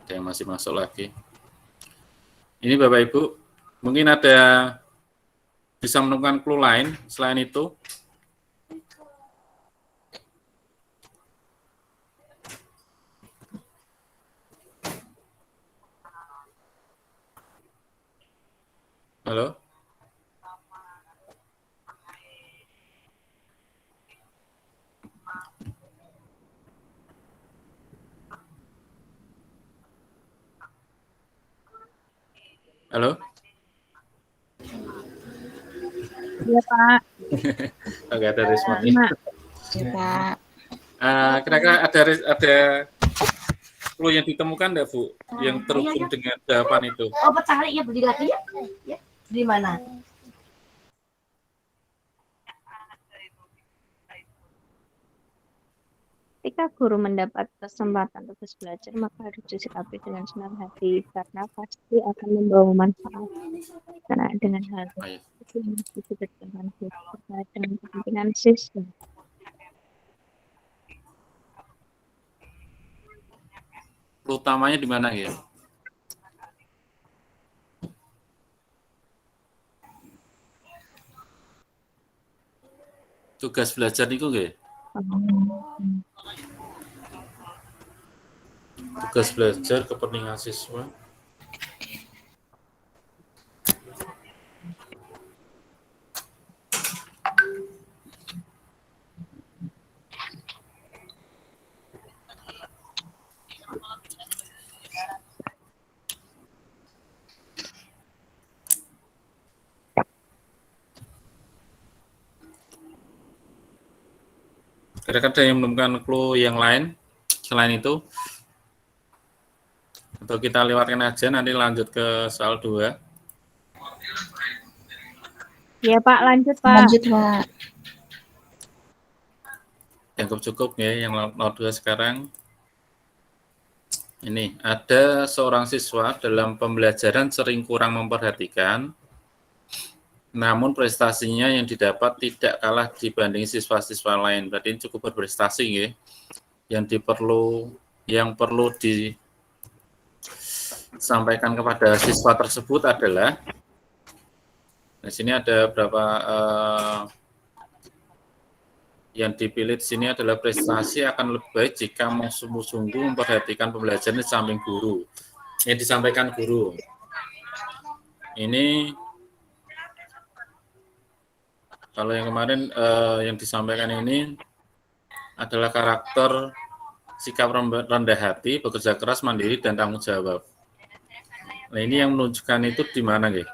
Ada yang masih masuk lagi. Ini Bapak Ibu, mungkin ada bisa menemukan clue lain selain itu. Halo? Halo? Iya, Pak. Enggak ada responnya. Iya, Pak. Kira-kira ada clue yang ditemukan enggak, Bu? Yang terhubung dengan jawaban itu. Oh, petari ya beli lagi ya? Ya. Di mana? Ketika guru mendapat kesempatan tugas belajar, maka harus disikapi dengan senang hati, karena pasti akan membawa manfaat. Karena dengan hal itu mesti berjalan terkait dengan kepentingan siswa. Clue utamanya di mana ya? Tugas belajar itu nggih? Tugas belajar kepentingan siswa. Kira-kira ada yang menemukan clue yang lain selain itu? Atau kita lewatkan aja, nanti lanjut ke soal 2. Iya, Pak, lanjut, Pak. Lanjut, Pak. Yang cukup ya, yang nomor 2 sekarang. Ini, ada seorang siswa dalam pembelajaran sering kurang memperhatikan, namun prestasinya yang didapat tidak kalah dibanding siswa-siswa lain. Berarti ini cukup berprestasi ya. Yang perlu disampaikan kepada siswa tersebut adalah, di sini ada berapa yang dipilih di sini adalah prestasi akan lebih baik jika mau sungguh-sungguh memperhatikan pembelajaran di samping guru. Yang disampaikan guru. Ini kalau yang kemarin yang disampaikan ini adalah karakter sikap rendah hati, bekerja keras, mandiri, dan tanggung jawab. Nah, ini yang menunjukkan itu di mana, nggih?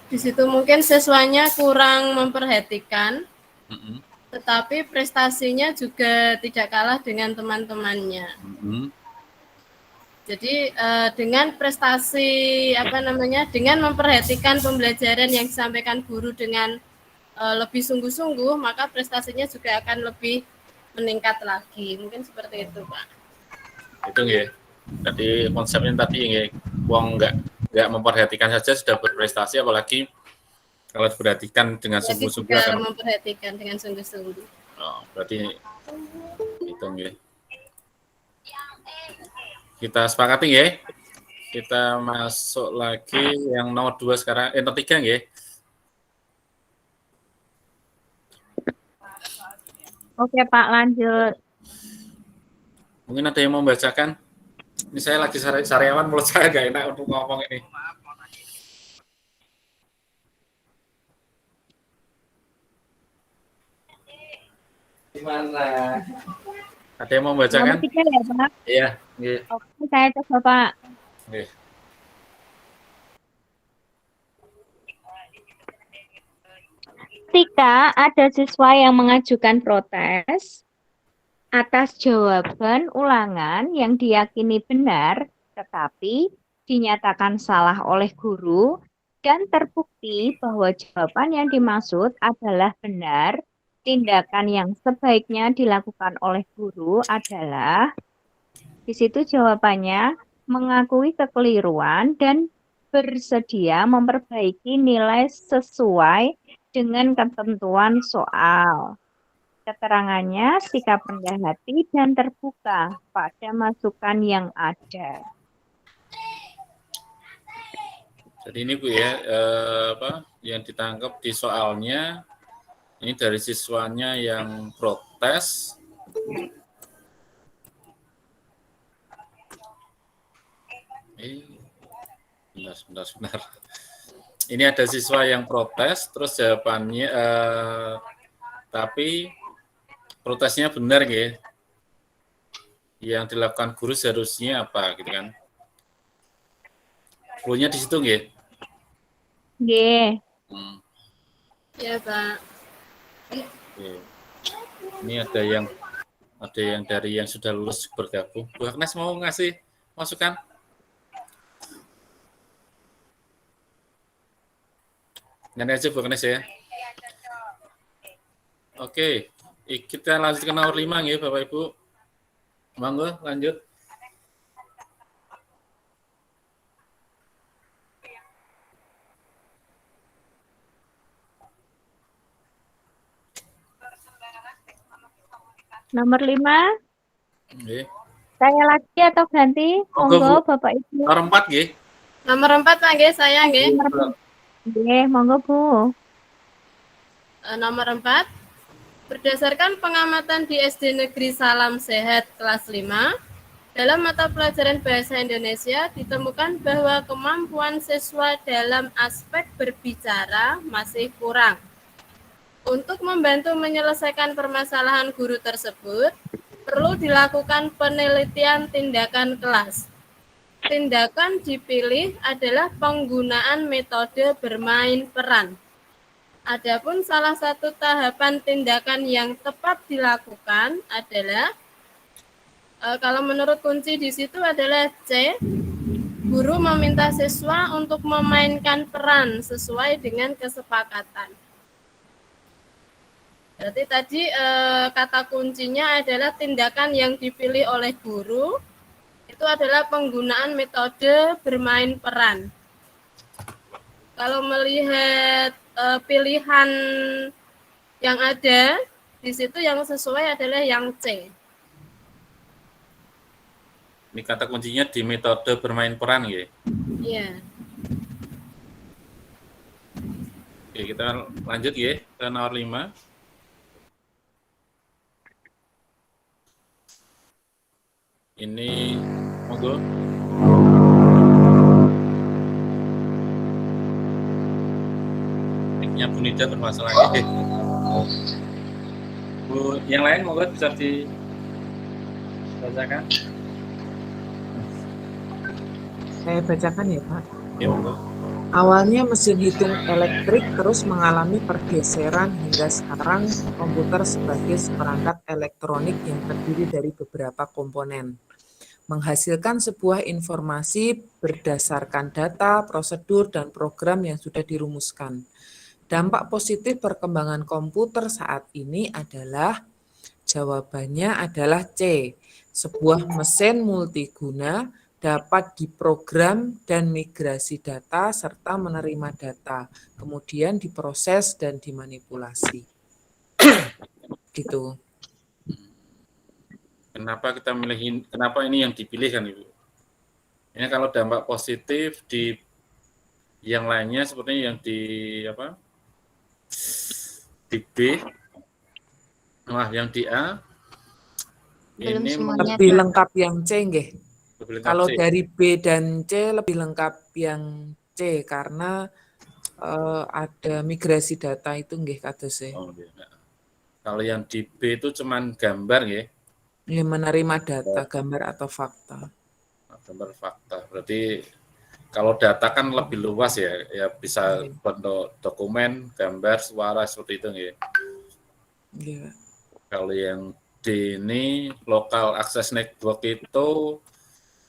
Di situ mungkin siswanya kurang memperhatikan, tetapi prestasinya juga tidak kalah dengan teman-temannya. Jadi dengan prestasi dengan memperhatikan pembelajaran yang disampaikan guru dengan lebih sungguh-sungguh, maka prestasinya juga akan lebih meningkat lagi. Mungkin seperti itu, Pak. Itu nggih. Tadi konsepnya tadi nggih, wong nggak memperhatikan saja sudah berprestasi, apalagi kalau diperhatikan dengan sungguh-sungguh akan memperhatikan dengan sungguh-sungguh. Oh, berarti itu nggih. Kita sepakati ya. Kita masuk lagi yang nomor 2 sekarang, nomor 3 nggih. Oke, Pak, lanjut. Mungkin ada yang mau membacakan? Ini saya lagi sariawan, mulut saya nggak enak untuk ngomong ini. Gimana? Ada yang mau membacakan? Nomor 3 ya, Pak? Iya. Iya. Oke, saya coba, Pak. Iya. Ketika ada siswa yang mengajukan protes atas jawaban ulangan yang diyakini benar, tetapi dinyatakan salah oleh guru, dan terbukti bahwa jawaban yang dimaksud adalah benar, tindakan yang sebaiknya dilakukan oleh guru adalah, di situ jawabannya, mengakui kekeliruan dan bersedia memperbaiki nilai sesuai dengan ketentuan soal. Keterangannya sikap rendah hati dan terbuka pada masukan yang ada. Jadi ini Bu ya, yang ditangkap di soalnya ini dari siswanya yang protes. Sebentar. Ini ada siswa yang protes, terus jawabannya, tapi protesnya benar ya. Yang dilakukan guru seharusnya apa, gitu kan? Cluenya di situ nggih? Nggih. Ya, Pak. Oke. Ini ada yang dari yang sudah lulus bergabung. Bu Agnes mau ngasih masukan? Nanti aja Bu Agnes ya. Oke, kita lanjut ke nomor 5 ya Bapak Ibu. Monggo lanjut. Nomor 5. Nggih. Saya lagi atau ganti? Monggo, Monggo Bu. Bapak Ibu. Nomor 4 nggih. Nomor 4 Pak nggih, saya nggih. Nggih, monggo Bu. Nomor 4. Berdasarkan pengamatan di SD Negeri Salam Sehat kelas 5, dalam mata pelajaran Bahasa Indonesia ditemukan bahwa kemampuan siswa dalam aspek berbicara masih kurang. Untuk membantu menyelesaikan permasalahan guru tersebut, perlu dilakukan penelitian tindakan kelas. Tindakan dipilih adalah penggunaan metode bermain peran. Adapun salah satu tahapan tindakan yang tepat dilakukan adalah, kalau menurut kunci di situ adalah C, guru meminta siswa untuk memainkan peran sesuai dengan kesepakatan. Berarti tadi kata kuncinya adalah tindakan yang dipilih oleh guru, itu adalah penggunaan metode bermain peran. Kalau melihat pilihan yang ada di situ, yang sesuai adalah yang C. Ini kata kuncinya di metode bermain peran ya. Iya. Oke, kita lanjut ya ke nomor 5. Ini monggo. Mic-nya Bu Nida bermasalah ya. Bu, yang lain monggo bisa dibacakan. Saya bacakan ya Pak. Ya, monggo. Awalnya mesin hitung elektrik terus mengalami pergeseran hingga sekarang komputer sebagai perangkat elektronik yang terdiri dari beberapa komponen. Menghasilkan sebuah informasi berdasarkan data, prosedur, dan program yang sudah dirumuskan. Dampak positif perkembangan komputer saat ini adalah, jawabannya adalah C. Sebuah mesin multiguna dapat diprogram dan migrasi data serta menerima data, kemudian diproses dan dimanipulasi. Gitu. Kenapa ini yang dipilih kan Ibu? Ini kalau dampak positif di yang lainnya sepertinya yang di apa? Di B. Wah, yang di A Belum ini semuanya, Lebih Pak. lengkap yang C, nggih. lebih lengkap Kalau C. dari B dan C lebih lengkap yang C karena ada migrasi data itu nggih kados e. Oh, iya. Kalau yang di B itu cuman gambar ya. Ya, menerima data, gambar atau fakta. Gambar fakta. Berarti kalau data kan lebih luas ya, ya bisa bentuk dokumen, gambar, suara seperti itu ya. Iya. Kalau yang D ini local access network itu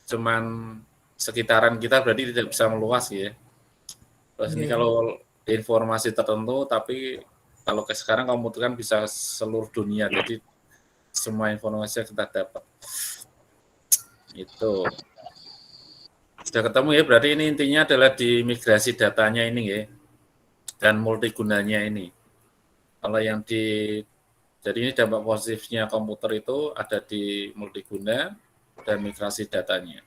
cuman sekitaran kita, berarti tidak bisa meluas ya. Terus ini Iya. kalau informasi tertentu, tapi kalau ke sekarang komputer kan bisa seluruh dunia, jadi semua informasi yang kita dapat. Itu. Sudah ketemu ya, berarti ini intinya adalah di migrasi datanya ini ya, dan multigunanya ini. Kalau yang jadi ini dampak positifnya komputer itu ada di multiguna dan migrasi datanya.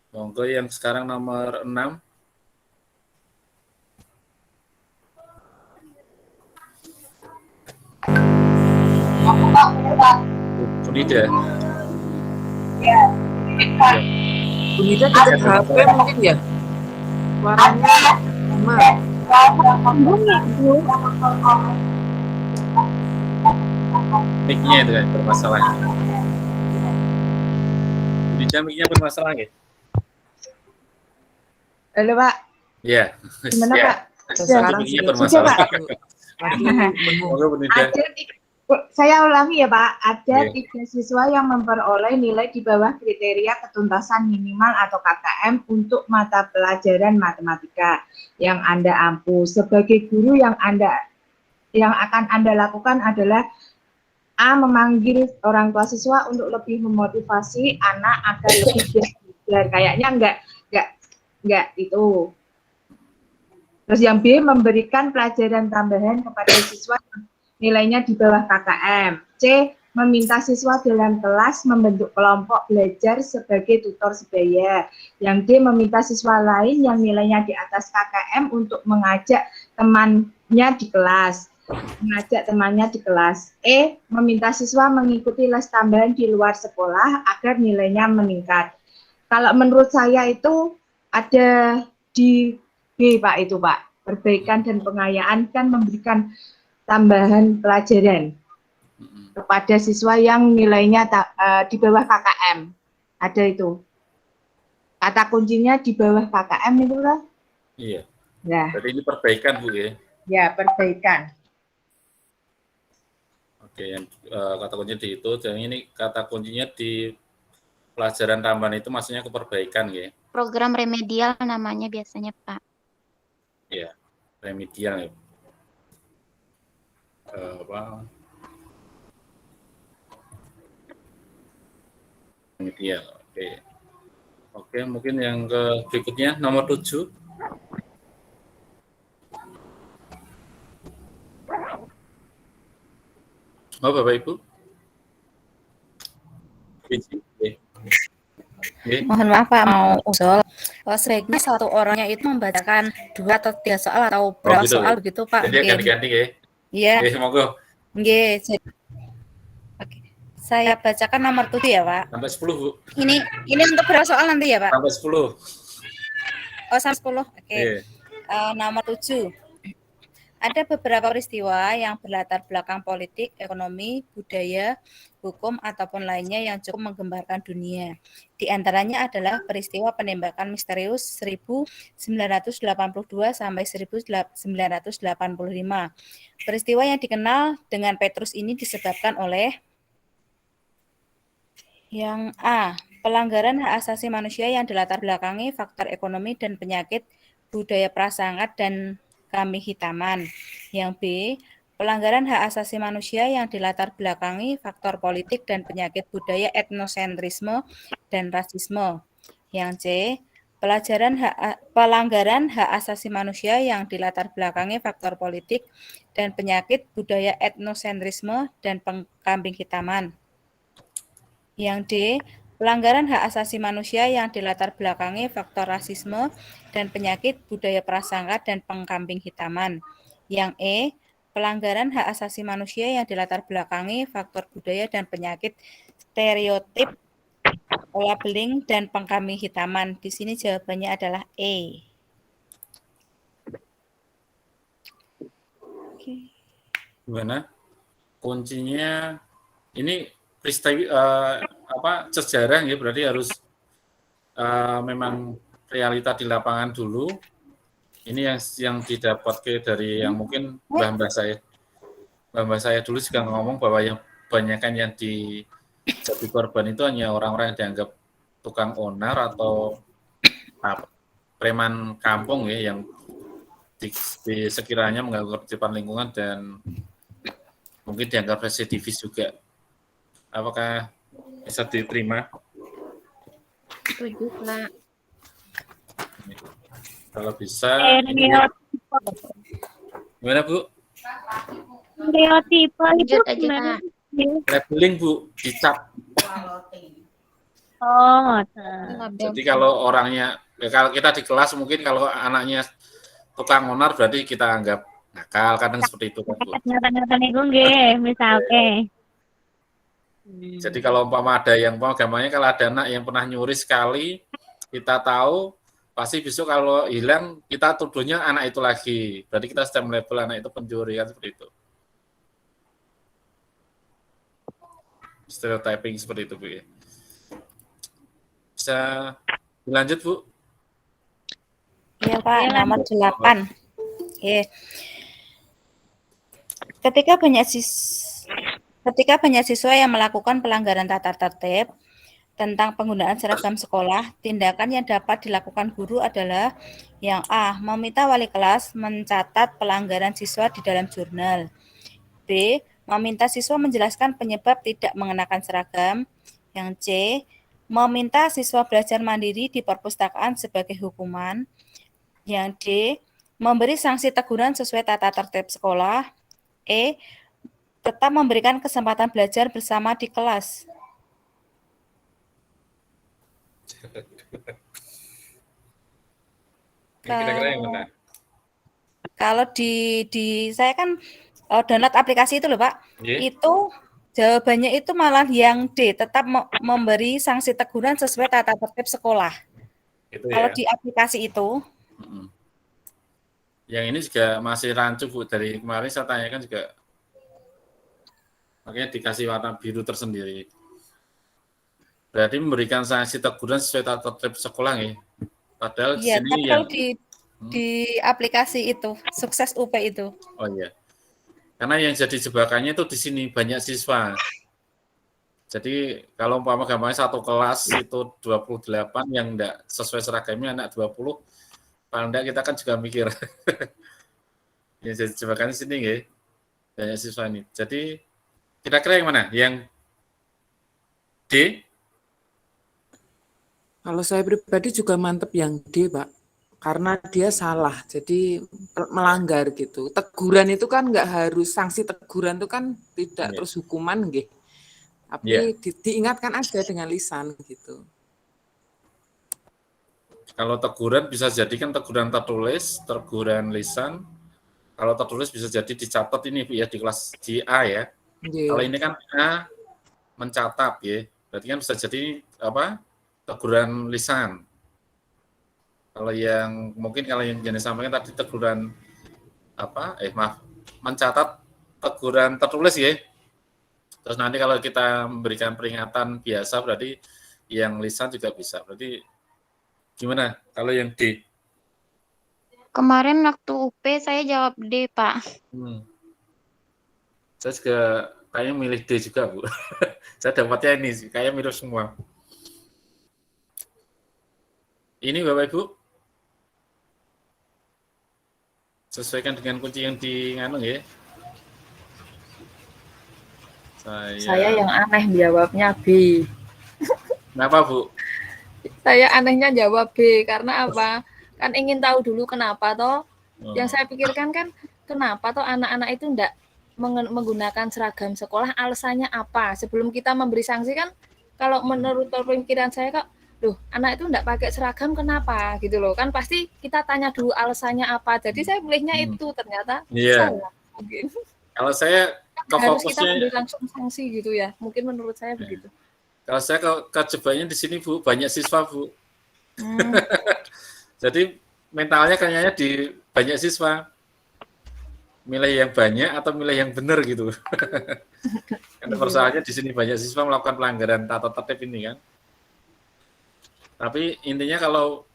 Monggo yang sekarang nomor 6. Bunida. Bunida dekat HP mungkin ya? Suaranya sama. Mic-nya itu kan bermasalah. Bunida mic-nya bermasalah ya? Halo Pak, Iya. gimana Ya. Pak? Sekarang mic-nya sudah bermasalah. lagi menunggu. Monggo Bunida. Saya ulangi ya Pak, ada Iya. 3 siswa yang memperoleh nilai di bawah kriteria ketuntasan minimal atau KKM untuk mata pelajaran matematika yang Anda ampuh. Sebagai guru yang akan Anda lakukan adalah A. Memanggil orang tua siswa untuk lebih memotivasi anak agar lebih giat belajar. Kayaknya enggak itu. Terus yang B. Memberikan pelajaran tambahan kepada siswa yang nilainya di bawah KKM. C. Meminta siswa dalam kelas membentuk kelompok belajar sebagai tutor sebaya. Yang D. Meminta siswa lain yang nilainya di atas KKM untuk mengajak temannya di kelas. E. Meminta siswa mengikuti les tambahan di luar sekolah agar nilainya meningkat. Kalau menurut saya itu ada di B Pak itu Pak. Perbaikan dan pengayaan kan memberikan tambahan pelajaran kepada siswa yang nilainya di bawah KKM. Ada itu. Kata kuncinya di bawah KKM itu lah. Iya. Nah, Jadi ini perbaikan Bu ya. ya perbaikan. Oke, yang kata kuncinya di itu, dan ini kata kuncinya di pelajaran tambahan itu maksudnya keperbaikan ya. Program remedial namanya biasanya, Pak. Iya, remedial ya. Remedial. Oke. Oke, mungkin yang berikutnya nomor 7. Oh, Bapak Ibu. Mohon maaf Pak, mau usul. Sebaiknya satu orangnya itu membacakan 2 atau 3 soal atau berapa gitu, soal begitu Pak. Jadi ganti-ganti ya. Iya. Monggo. Nggih. Oke. Saya bacakan nomor 7 ya, Pak. Sampai 10, Bu. Ini untuk berapa soal nanti ya, Pak? Sampai 10. Oh, sampai 10. Oke. Nomor 7. Ada beberapa peristiwa yang berlatar belakang politik, ekonomi, budaya, hukum, ataupun lainnya yang cukup menggemparkan dunia. Di antaranya adalah peristiwa penembakan misterius 1982 sampai 1985. Peristiwa yang dikenal dengan Petrus ini disebabkan oleh yang A. Pelanggaran hak asasi manusia yang dilatar belakangi faktor ekonomi dan penyakit budaya prasangkat dan kambing hitaman. Yang B. Pelanggaran hak asasi manusia yang dilatar belakangi faktor politik dan penyakit budaya etnosentrisme dan rasisme. Yang C. Pelanggaran hak asasi manusia yang dilatar belakangi faktor politik dan penyakit budaya etnosentrisme dan kambing hitaman. Yang D. Pelanggaran hak asasi manusia yang dilatar belakangi faktor rasisme dan penyakit budaya prasangka dan pengkambing hitaman. Yang E. Pelanggaran hak asasi manusia yang dilatar belakangi faktor budaya dan penyakit stereotip, labeling, dan pengkambing hitaman. Di sini jawabannya adalah E. Oke. Gimana? Kuncinya ini peristiwa sejarah ya, berarti harus memang realita di lapangan dulu. Ini yang didapat dari yang mungkin mbah-mbah saya dulu juga ngomong bahwa yang kebanyakan yang jadi korban itu hanya orang-orang yang dianggap tukang onar atau preman kampung ya, yang sekiranya mengganggu ketertiban lingkungan dan mungkin dianggap residivis juga. Apakah bisa diterima? Setuju, Pak. Kalau bisa, ini Bu. Gimana Bu? Stereotipe itu Lanjut aja, gimana? Kak. Labeling Bu, dicap. Oh, Jadi kalau orangnya, kalau kita di kelas mungkin kalau anaknya tukang onar berarti kita anggap nakal, kadang seperti itu kan Bu. nyata-nyata niku nggih, misalke. Jadi kalau umpama ada yang agamanya kalau ada anak yang pernah nyuri sekali, kita tahu pasti besok kalau hilang kita tuduhnya anak itu lagi. Berarti kita sudah melabel anak itu pencuri kan seperti itu. Stereotyping seperti itu Bu ya. Bisa dilanjut Bu? Iya Pak, Iya, nomor 8. Oke. Ketika banyak siswa yang melakukan pelanggaran tata tertib tentang penggunaan seragam sekolah, tindakan yang dapat dilakukan guru adalah yang A. Meminta wali kelas mencatat pelanggaran siswa di dalam jurnal. B. Meminta siswa menjelaskan penyebab tidak mengenakan seragam. Yang C. Meminta siswa belajar mandiri di perpustakaan sebagai hukuman. Yang D. Memberi sanksi teguran sesuai tata tertib sekolah. E. Tetap memberikan kesempatan belajar bersama di kelas. Kira-kira yang mana? Kalau di saya kan download aplikasi itu loh Pak, Iya. itu jawabannya itu malah yang D, tetap memberi sanksi teguran sesuai tata tertib sekolah. Itu Kalau ya. di aplikasi itu, Mm-mm. Yang ini juga masih rancu Bu, dari kemarin saya tanyakan juga, makanya dikasih warna biru tersendiri. Berarti memberikan sanksi teguran sesuai tata tertib sekolah ya. Padahal di iya, sini tapi yang kalau di aplikasi itu, sukses UP itu. oh iya. Karena yang jadi jebakannya itu di sini banyak siswa. Jadi kalau umpama gambarnya satu kelas itu 28 yang enggak sesuai seragamnya anak 20, paling enggak kita kan juga mikir. Yang jadi jebakannya sini ya. Banyak siswa ini. Jadi kira-kira yang mana? Yang D? Kalau saya pribadi juga mantep yang D, Pak. Karena dia salah, jadi melanggar gitu. Teguran itu kan nggak harus, sanksi teguran itu kan tidak Iya. terus hukuman, nggih. Tapi Iya. diingatkan aja dengan lisan gitu. Kalau teguran bisa jadi kan teguran tertulis, teguran lisan. Kalau tertulis bisa jadi dicatat ini Bu ya di kelas di A ya. Nggih. Kalau ini kan A mencatat ya. Berarti kan bisa jadi apa? Teguran lisan. Kalau yang mungkin kalau yang jenis sampaikan tadi teguran apa? Mencatat teguran tertulis ya. Terus nanti kalau kita memberikan peringatan biasa berarti yang lisan juga bisa. Berarti gimana kalau yang D? Kemarin waktu UP saya jawab D, Pak. Saya juga kayaknya milih D juga, Bu. Saya dapatnya ini sih, kayak mirip semua. Ini Bapak Ibu, sesuaikan dengan kunci yang di nganu ya. Saya yang aneh jawabnya B. Kenapa Bu? Saya anehnya jawab B karena apa? Kan ingin tahu dulu kenapa toh. Yang saya pikirkan kan kenapa toh anak-anak itu enggak menggunakan seragam sekolah, alasannya apa? Sebelum kita memberi sanksi kan, kalau menurut pemikiran saya kok, loh anak itu enggak pakai seragam kenapa gitu loh. Kan pasti kita tanya dulu alasannya apa. Jadi saya pilihnya itu, ternyata salah. Mungkin. Kalau saya harus kita memberi langsung sanksi gitu ya. Mungkin menurut saya begitu. Kalau saya kejebaknya di sini Bu, banyak siswa Bu. Jadi mentalnya kayaknya di banyak siswa. Milih yang banyak atau milih yang benar gitu. Karena persoalannya di sini banyak siswa melakukan pelanggaran tata tertib ini kan. Tapi intinya kalau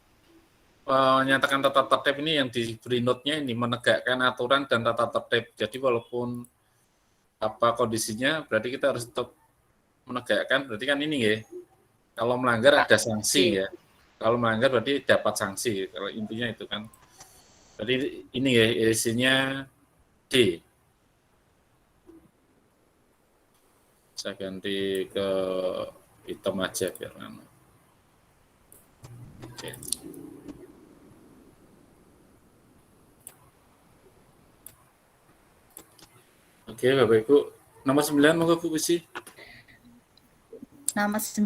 menyatakan tata tertib ini yang diberi note-nya ini menegakkan aturan dan tata tertib. Jadi walaupun apa kondisinya, berarti kita harus tetap menegakkan. Berarti kan ini ya. Kalau melanggar ada sanksi ya. Kalau melanggar berarti dapat sanksi. Kalau intinya itu kan. Jadi ini ya isinya D. Saya ganti ke hitam aja biar mana. Oke. Oke, Bapak Ibu. Nomor 9, monggo Bu Puji. Nomor 9.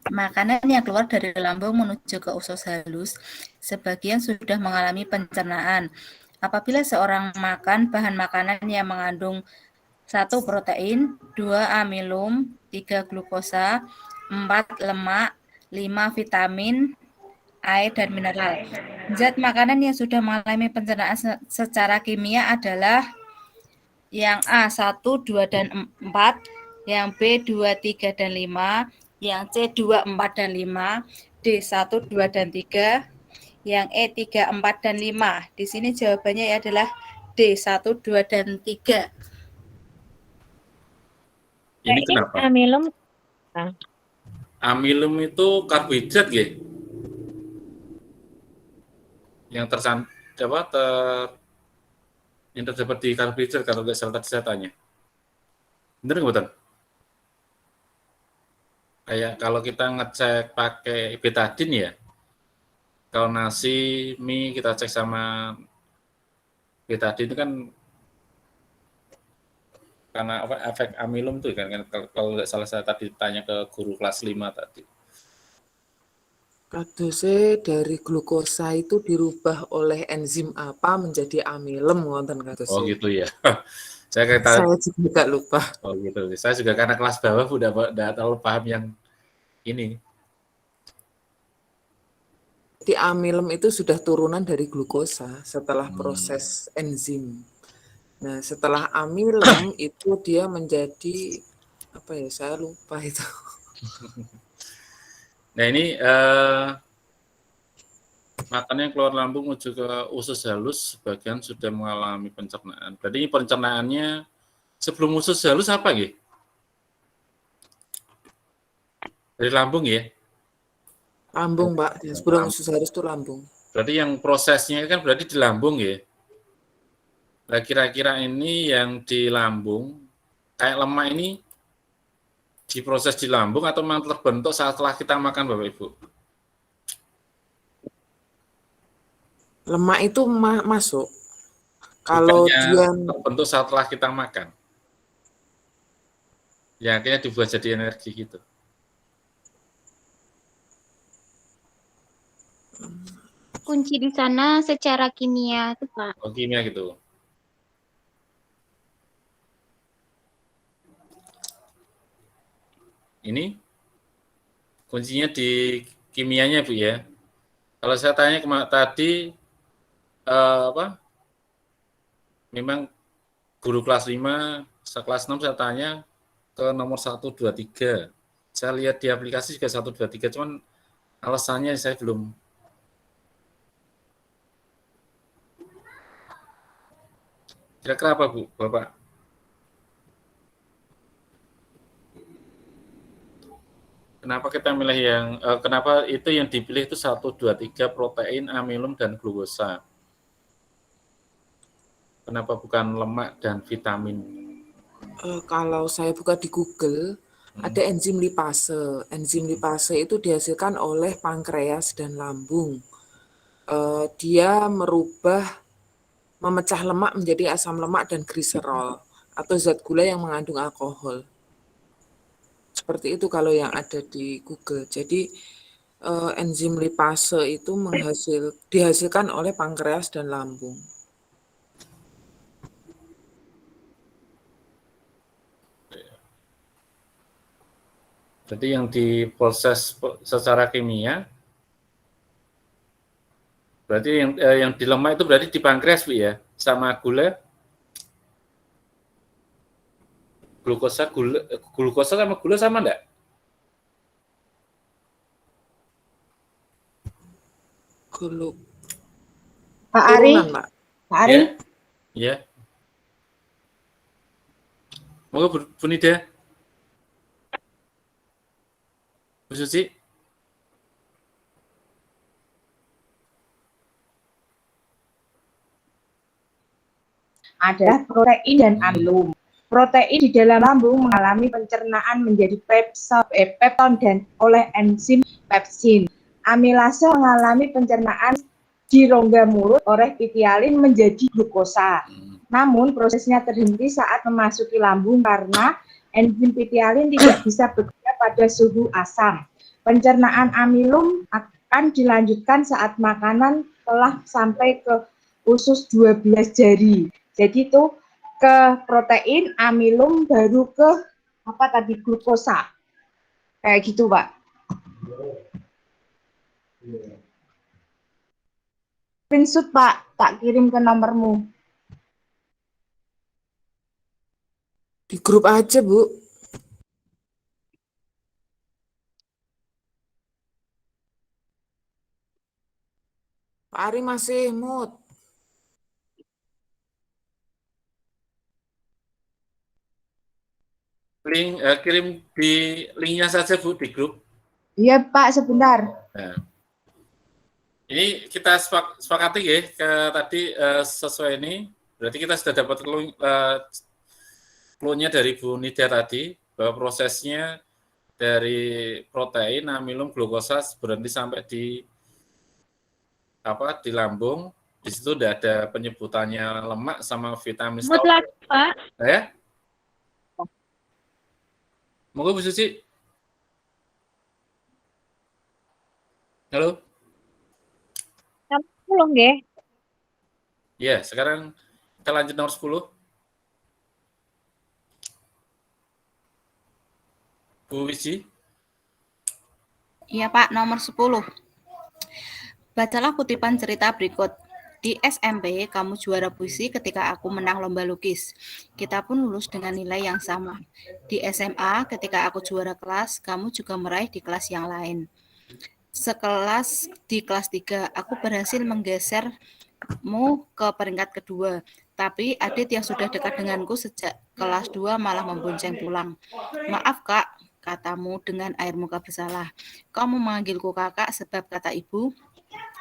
Makanan yang keluar dari lambung menuju ke usus halus, sebagian sudah mengalami pencernaan. Apabila seorang makan bahan makanan yang mengandung 1 protein, 2 amilum, 3 glukosa, 4 lemak, 5 vitamin, air, dan mineral. Zat makanan yang sudah mengalami pencernaan secara kimia adalah yang A 1, 2, dan 4, yang B 2, 3, dan 5, yang C 2, 4, dan 5, D 1, 2, dan 3, yang E 3, 4, dan 5. Di sini jawabannya adalah D 1, 2, dan 3. Ini kenapa? Amilum. Amilum itu karbohidrat ya? Yang yang terdapat di karbohidrat kalau nggak salah tadi saya tanya. Bener nggak betul? Kayak kalau kita ngecek pakai betadine ya, kalau nasi, mie kita cek sama betadine itu kan karena apa efek amilum tuh kan kalau nggak salah saya tadi tanya ke guru kelas 5 tadi. Kadose dari glukosa itu dirubah oleh enzim apa menjadi amilem wonten kadose. Oh gitu ya. Saya juga lupa. Oh gitu. Saya juga karena kelas bawah udah terlalu paham yang ini. Jadi amilem itu sudah turunan dari glukosa setelah proses enzim. Nah, setelah amilem itu dia menjadi apa ya? Saya lupa itu. Nah ini makanan yang keluar lambung menuju ke usus halus sebagian sudah mengalami pencernaan. Berarti ini pencernaannya sebelum usus halus apa gitu? Dari lambung ya? Lambung, Pak. Sebelum usus halus itu lambung. Berarti yang prosesnya kan berarti di lambung ya? Nah, kira-kira ini yang di lambung, kayak lemak ini diproses di lambung atau memang terbentuk setelah kita makan, Bapak Ibu? Lemak itu masuk. Kalau dia terbentuk setelah kita makan. Ya, akhirnya dibuat jadi energi gitu. Kunci di sana secara kimia tuh, Pak. Oh, kimia gitu. Ini kuncinya di kimianya, Bu ya. Kalau saya tanya tadi memang guru kelas 5, kelas 6 saya tanya ke nomor 1, 2, 3. Saya lihat di aplikasi juga 1, 2, 3, cuman alasannya saya belum. Kira-kira apa, Bu, Bapak? Kenapa kita milih kenapa itu yang dipilih itu 1, 2, 3 protein, amilum, dan glukosa? Kenapa bukan lemak dan vitamin? Kalau saya buka di Google, ada enzim lipase. Enzim lipase itu dihasilkan oleh pankreas dan lambung. Dia memecah lemak menjadi asam lemak dan gliserol atau zat gula yang mengandung alkohol. Seperti itu kalau yang ada di Google. Jadi enzim lipase itu dihasilkan oleh pankreas dan lambung. Jadi yang diproses secara kimia, berarti yang di lemak itu berarti di pankreas, Bu ya, sama gula, glukosa sama gula sama enggak? Pak Ari, Pak Ari, Ya. Moga Bu Nida. Bu Suci. adalah protein dan amilum. Protein di dalam lambung mengalami pencernaan menjadi pepton dan oleh enzim pepsin. Amilase mengalami pencernaan di rongga mulut oleh pitialin menjadi glukosa. Namun prosesnya terhenti saat memasuki lambung karena enzim pitialin tidak bisa bekerja pada suhu asam. Pencernaan amilum akan dilanjutkan saat makanan telah sampai ke usus 12 jari. Jadi itu ke protein, amilum, baru ke apa tadi, glukosa. Kayak gitu, Pak. Screenshot, Pak, tak kirim ke nomormu. Di grup aja, Bu. Pak Ari masih mood. Kirim di linknya saja Bu di grup. Iya, Pak, sebentar. Nah, ini kita sepakati ya ke tadi sesuai ini. Berarti kita sudah dapat clue-nya dari Bu Nidia tadi bahwa prosesnya dari protein, amilum, glukosa berhenti sampai di lambung. Di situ udah ada penyebutannya lemak sama vitamin. Mood lagi, Pak. Ya? Monggo Bu Susi. Halo? Kamu nggih. Ya, sekarang kita lanjut nomor 10. Bu Wiji. Iya Pak, nomor 10. Bacalah kutipan cerita berikut. Di SMP, kamu juara puisi ketika aku menang lomba lukis. Kita pun lulus dengan nilai yang sama. Di SMA, ketika aku juara kelas, kamu juga meraih di kelas yang lain. Sekelas di kelas 3, aku berhasil menggesermu ke peringkat kedua. Tapi Adit yang sudah dekat denganku sejak kelas 2 malah membonceng pulang. Maaf Kak, katamu dengan air muka bersalah. Kamu memanggilku kakak sebab kata ibu,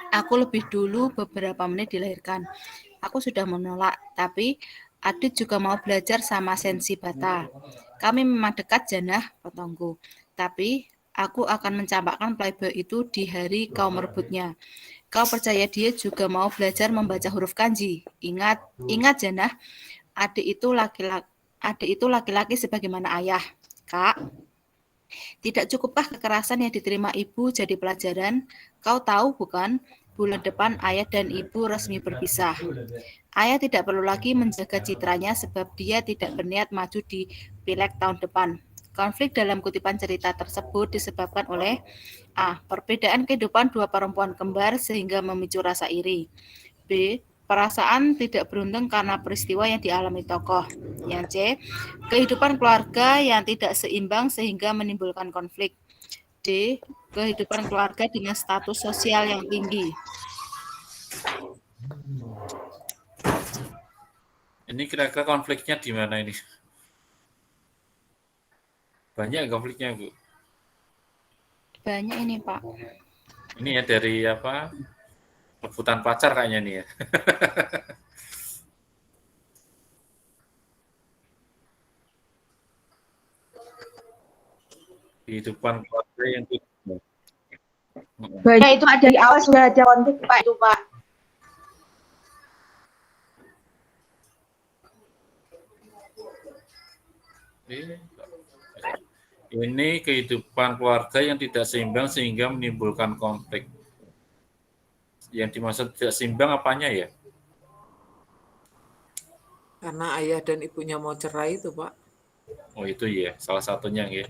aku lebih dulu beberapa menit dilahirkan. Aku sudah menolak, tapi Adit juga mau belajar sama Sensi Bata. Kami memang dekat Janah, potongku. Tapi aku akan mencampakkan playboy itu di hari kau merebutnya. Kau percaya dia juga mau belajar membaca huruf kanji? Ingat Janah, adik itu laki-laki sebagaimana ayah. Kak, tidak cukupkah kekerasan yang diterima ibu jadi pelajaran? Kau tahu bukan, bulan depan ayah dan ibu resmi berpisah. Ayah tidak perlu lagi menjaga citranya sebab dia tidak berniat maju di Pileg tahun depan. Konflik dalam kutipan cerita tersebut disebabkan oleh A. Perbedaan kehidupan dua perempuan kembar sehingga memicu rasa iri. B. Perasaan tidak beruntung karena peristiwa yang dialami tokoh. Yang C. Kehidupan keluarga yang tidak seimbang sehingga menimbulkan konflik. D. Kehidupan keluarga dengan status sosial yang tinggi. Ini kira-kira konfliknya di mana ini? Banyak konfliknya, Bu. Banyak ini, Pak. Ini ya dari apa? Rebutan pacar kayaknya nih ya. Kehidupan keluarga yang tidak. Banyak itu ada di awal sudah ada konflik, Pak, itu, Pak. Ini kehidupan keluarga yang tidak seimbang sehingga menimbulkan konflik. Yang dimaksud tidak seimbang apanya ya? Karena ayah dan ibunya mau cerai itu, Pak. Oh itu ya, salah satunya ya.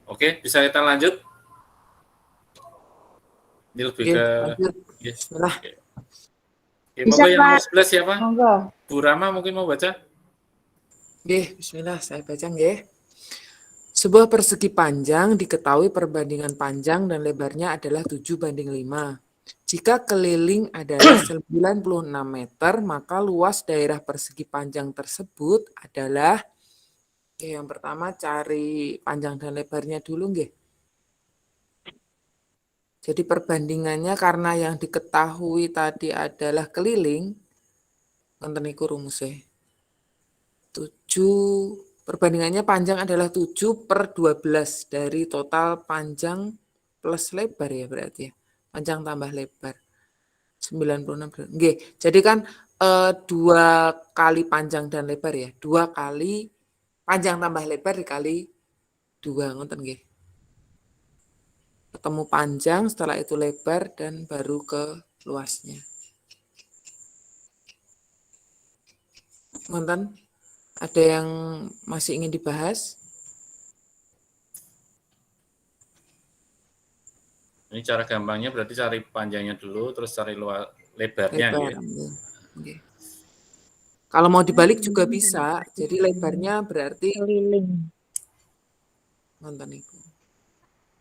Oke, bisa kita lanjut? Ini lebih ke Bismillah. Bisa, yang nomor 11 siapa? Monggo. Bu Rama mungkin mau baca? Nggih, bismillah, saya baca nggih. Sebuah persegi panjang diketahui perbandingan panjang dan lebarnya adalah 7:5. Jika keliling adalah 96 meter, maka luas daerah persegi panjang tersebut adalah, yang pertama cari panjang dan lebarnya dulu nggih. Jadi perbandingannya karena yang diketahui tadi adalah keliling, wonten niku rumusé. 7, perbandingannya panjang adalah 7/12 dari total panjang plus lebar ya berarti ya. Panjang tambah lebar. 96 nggih. Jadi kan 2 kali panjang dan lebar ya. 2 kali panjang tambah lebar dikali 2 ngoten nggih. Ketemu panjang, setelah itu lebar dan baru ke luasnya. Ngoten? Ada yang masih ingin dibahas? Ini cara gampangnya berarti cari panjangnya dulu, terus cari lebarnya. Lebar. Gitu. Nggih. Kalau mau dibalik juga bisa. Jadi lebarnya berarti Keliling. nonton itu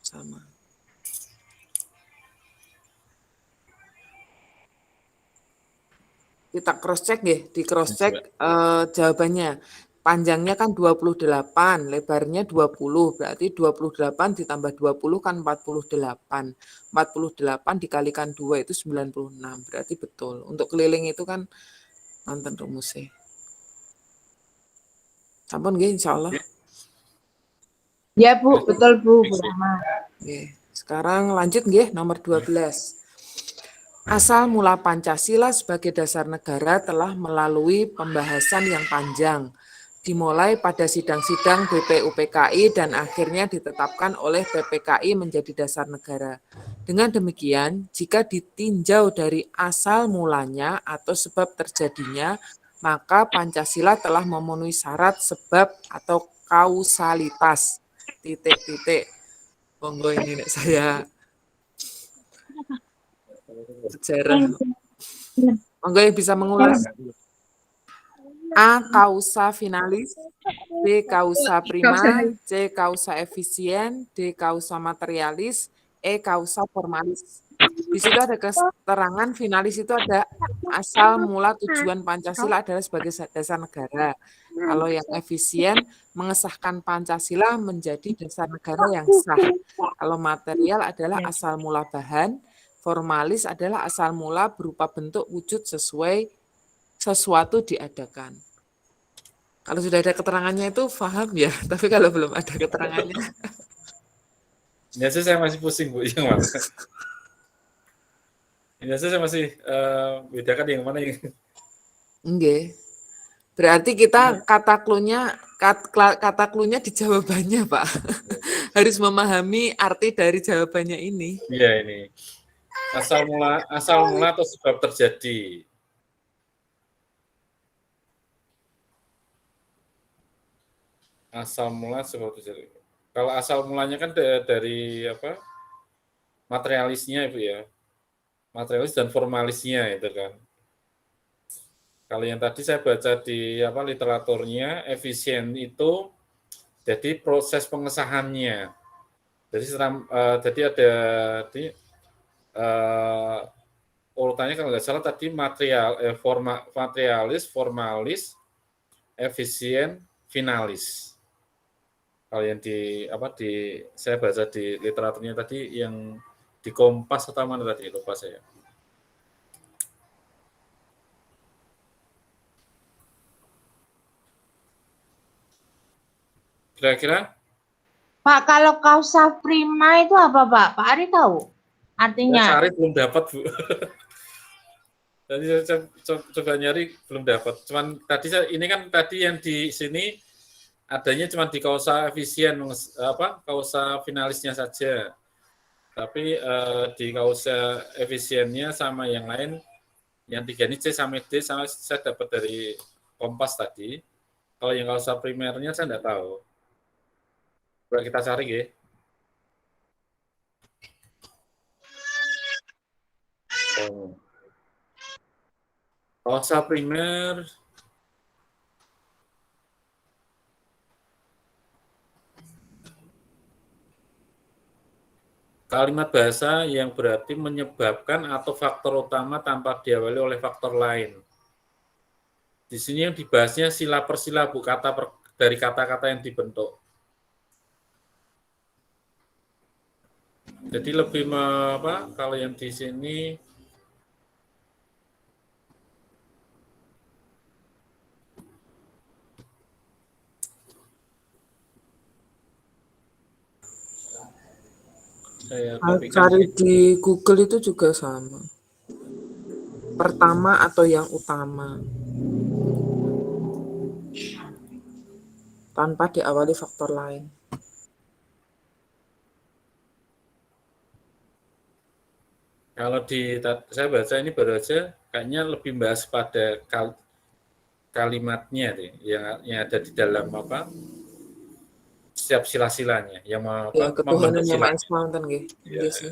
sama. Kita cross check nggih, di cross check jawabannya. Panjangnya kan 28, lebarnya 20, berarti 28 ditambah 20 kan 48. 48 dikalikan 2 itu 96, berarti betul. Untuk keliling itu kan nonton rumusnya. Sampun nggih insyaallah. Ya Bu, betul Bu Rahma. Oke, sekarang lanjut nggih nomor 12. Asal mula Pancasila sebagai dasar negara telah melalui pembahasan yang panjang, dimulai pada sidang-sidang BPUPKI dan akhirnya ditetapkan oleh PPKI menjadi dasar negara. Dengan demikian, jika ditinjau dari asal mulanya atau sebab terjadinya, maka Pancasila telah memenuhi syarat sebab atau kausalitas. Titik-titik. Monggo ini nek saya sejarah. Monggo yang bisa mengulas. A. Causa finalis, B. Causa prima, C. Causa efisien, D. Causa materialis, E. Causa formalis. Di situ ada keterangan finalis itu ada asal mula tujuan Pancasila adalah sebagai dasar negara. Kalau yang efisien mengesahkan Pancasila menjadi dasar negara yang sah. Kalau material adalah asal mula bahan, formalis adalah asal mula berupa bentuk wujud sesuai sesuatu diadakan. Kalau sudah ada keterangannya itu paham ya, tapi kalau belum ada keterangannya. Biasanya saya masih pusing Bu, yang mana? Biasanya saya masih bedakan yang mana yang. Enggak. Berarti kita kata clue-nya di jawabannya, Pak. Harus memahami arti dari jawabannya ini. Iya ini. Asal mula atau sebab terjadi. Asal mula sebab terjadi. Kalau asal mulanya kan dari apa? Materialisnya Ibu ya. Materialis dan formalisnya itu kan. Kalau yang tadi saya baca di apa literaturnya, efisien itu jadi proses pengesahannya. Jadi jadi ada di urutannya kalau nggak salah tadi materialis, formalis, efisien, finalis. Kalau yang saya baca di literaturnya tadi yang di Kompas atau mana tadi lupa saya. Kira-kira? Pak, kalau causa prima itu apa Pak? Pak Ari tahu artinya? Saya cari belum dapat Bu. Tadi saya coba nyari belum dapat. Cuman tadi ini kan tadi yang di sini adanya cuma di kausa efisien kausa finalisnya saja. Tapi di kausa efisiennya sama yang lain yang 3 ini C sampai D saya dapat dari Kompas tadi. Kalau yang kausa primernya saya enggak tahu. Coba kita cari ya. Kausa primer kalimat bahasa yang berarti menyebabkan atau faktor utama tanpa diawali oleh faktor lain. Di sini yang dibahasnya sila per sila, Bu, dari kata-kata yang dibentuk. Jadi lebih kalau yang di sini saya kopikan. Cari di Google itu juga sama. Pertama atau yang utama. Tanpa diawali faktor lain. Kalau saya baca ini baru aja kayaknya lebih bahas pada kalimatnya deh, yang ada di dalam setiap sila-silanya, yang Ya, ketuhanan membentuk yang sila. Maha Esa wonten nggih. Ya. Nggih sih.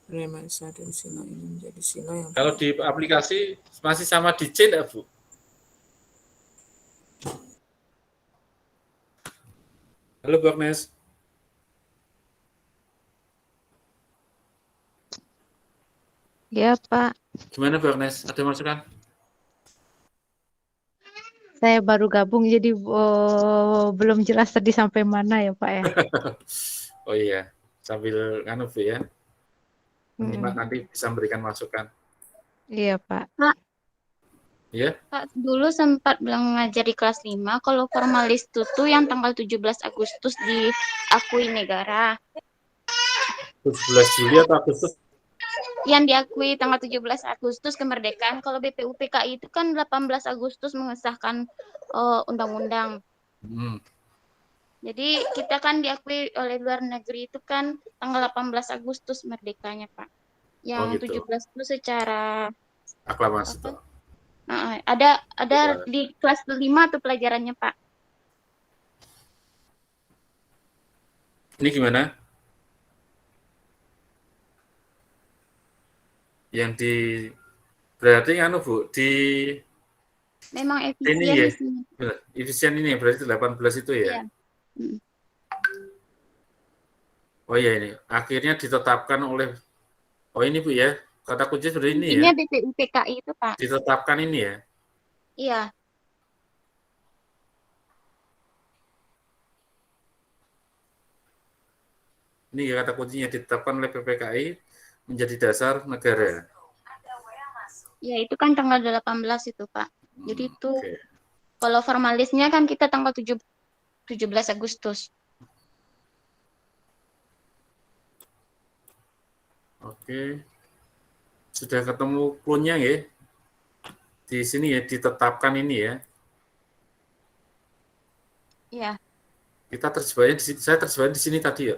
Maha Esa dan sila ini menjadi sila yang Kalau di aplikasi masih sama di C enggak, Bu? Halo, Bu Agnes. Ya, Pak. Gimana, Bu Agnes? Ada masukan? Saya baru gabung jadi belum jelas tadi sampai mana ya, Pak ya. Oh iya, sambil Bu ya. Menyimak Mm-mm. nanti bisa memberikan masukan. Iya, Pak. Pak, Ya, Pak dulu sempat bilang ngajar di kelas 5 kalau formalis itu yang tanggal 17 Agustus diakui negara. 17 Juli atau Agustus? Yang diakui tanggal 17 Agustus kemerdekaan. Kalau BPUPKI itu kan 18 Agustus mengesahkan undang-undang. Jadi kita kan diakui oleh luar negeri itu kan tanggal 18 Agustus merdekanya, Pak. Yang gitu. 17 itu secara Aklamasi toh. ada di kelas 5 tuh pelajarannya, Pak. Ini gimana? Yang berarti Bu, Memang ini efisien ya. di sini. Efisien ini berarti 18 itu ya. Iya. Oh iya, ini akhirnya ditetapkan oleh ini Bu ya. Kata kunci seperti ini ya. Intinya BPUPKI itu, Pak. Ditetapkan ini ya. Iya. Ini ya kata kuncinya, ditetapkan oleh PPKI menjadi dasar negara. Ya, itu kan tanggal 18 itu, Pak. Jadi itu Oke. kalau formalisnya kan kita tanggal 17 Agustus. Oke. Sudah ketemu clue-nya ya. Di sini ya, ditetapkan ini ya. Iya. Kita terjebaknya di sini, saya terjebaknya di sini tadi ya.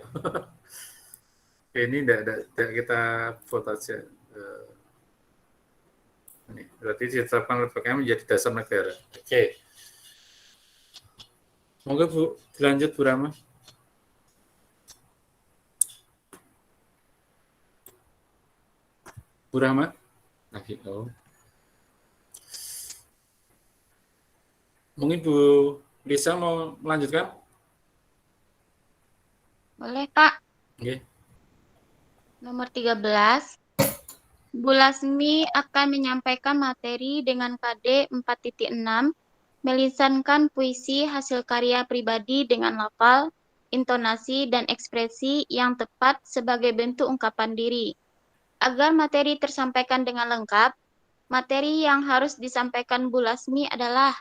Oke, ini enggak kita vote aja. Ini berarti ditetapkan oleh PPKI menjadi dasar negara. Oke. Monggo Bu, dilanjut Bu Rama. Bu Rama? Lagi, Mungkin Bu Lisa mau melanjutkan? Boleh, Pak. Oke. Nomor 13. Bu Lasmi akan menyampaikan materi dengan KD 4.6, melisankan puisi hasil karya pribadi dengan lafal, intonasi, dan ekspresi yang tepat sebagai bentuk ungkapan diri. Agar materi tersampaikan dengan lengkap, materi yang harus disampaikan Bu Lasmi adalah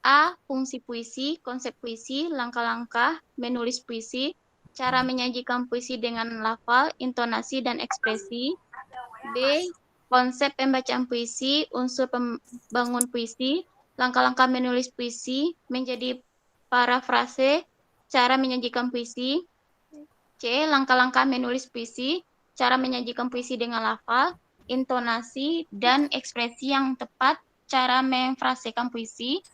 A. Fungsi puisi, konsep puisi, langkah-langkah, menulis puisi, cara menyajikan puisi dengan lafal, intonasi, dan ekspresi. B. Konsep pembacaan puisi, unsur pembangun puisi, langkah-langkah menulis puisi, menjadi parafrase, cara menyajikan puisi. C. Langkah-langkah menulis puisi, cara menyajikan puisi dengan lafal, intonasi, dan ekspresi yang tepat, cara memfrasekan puisi.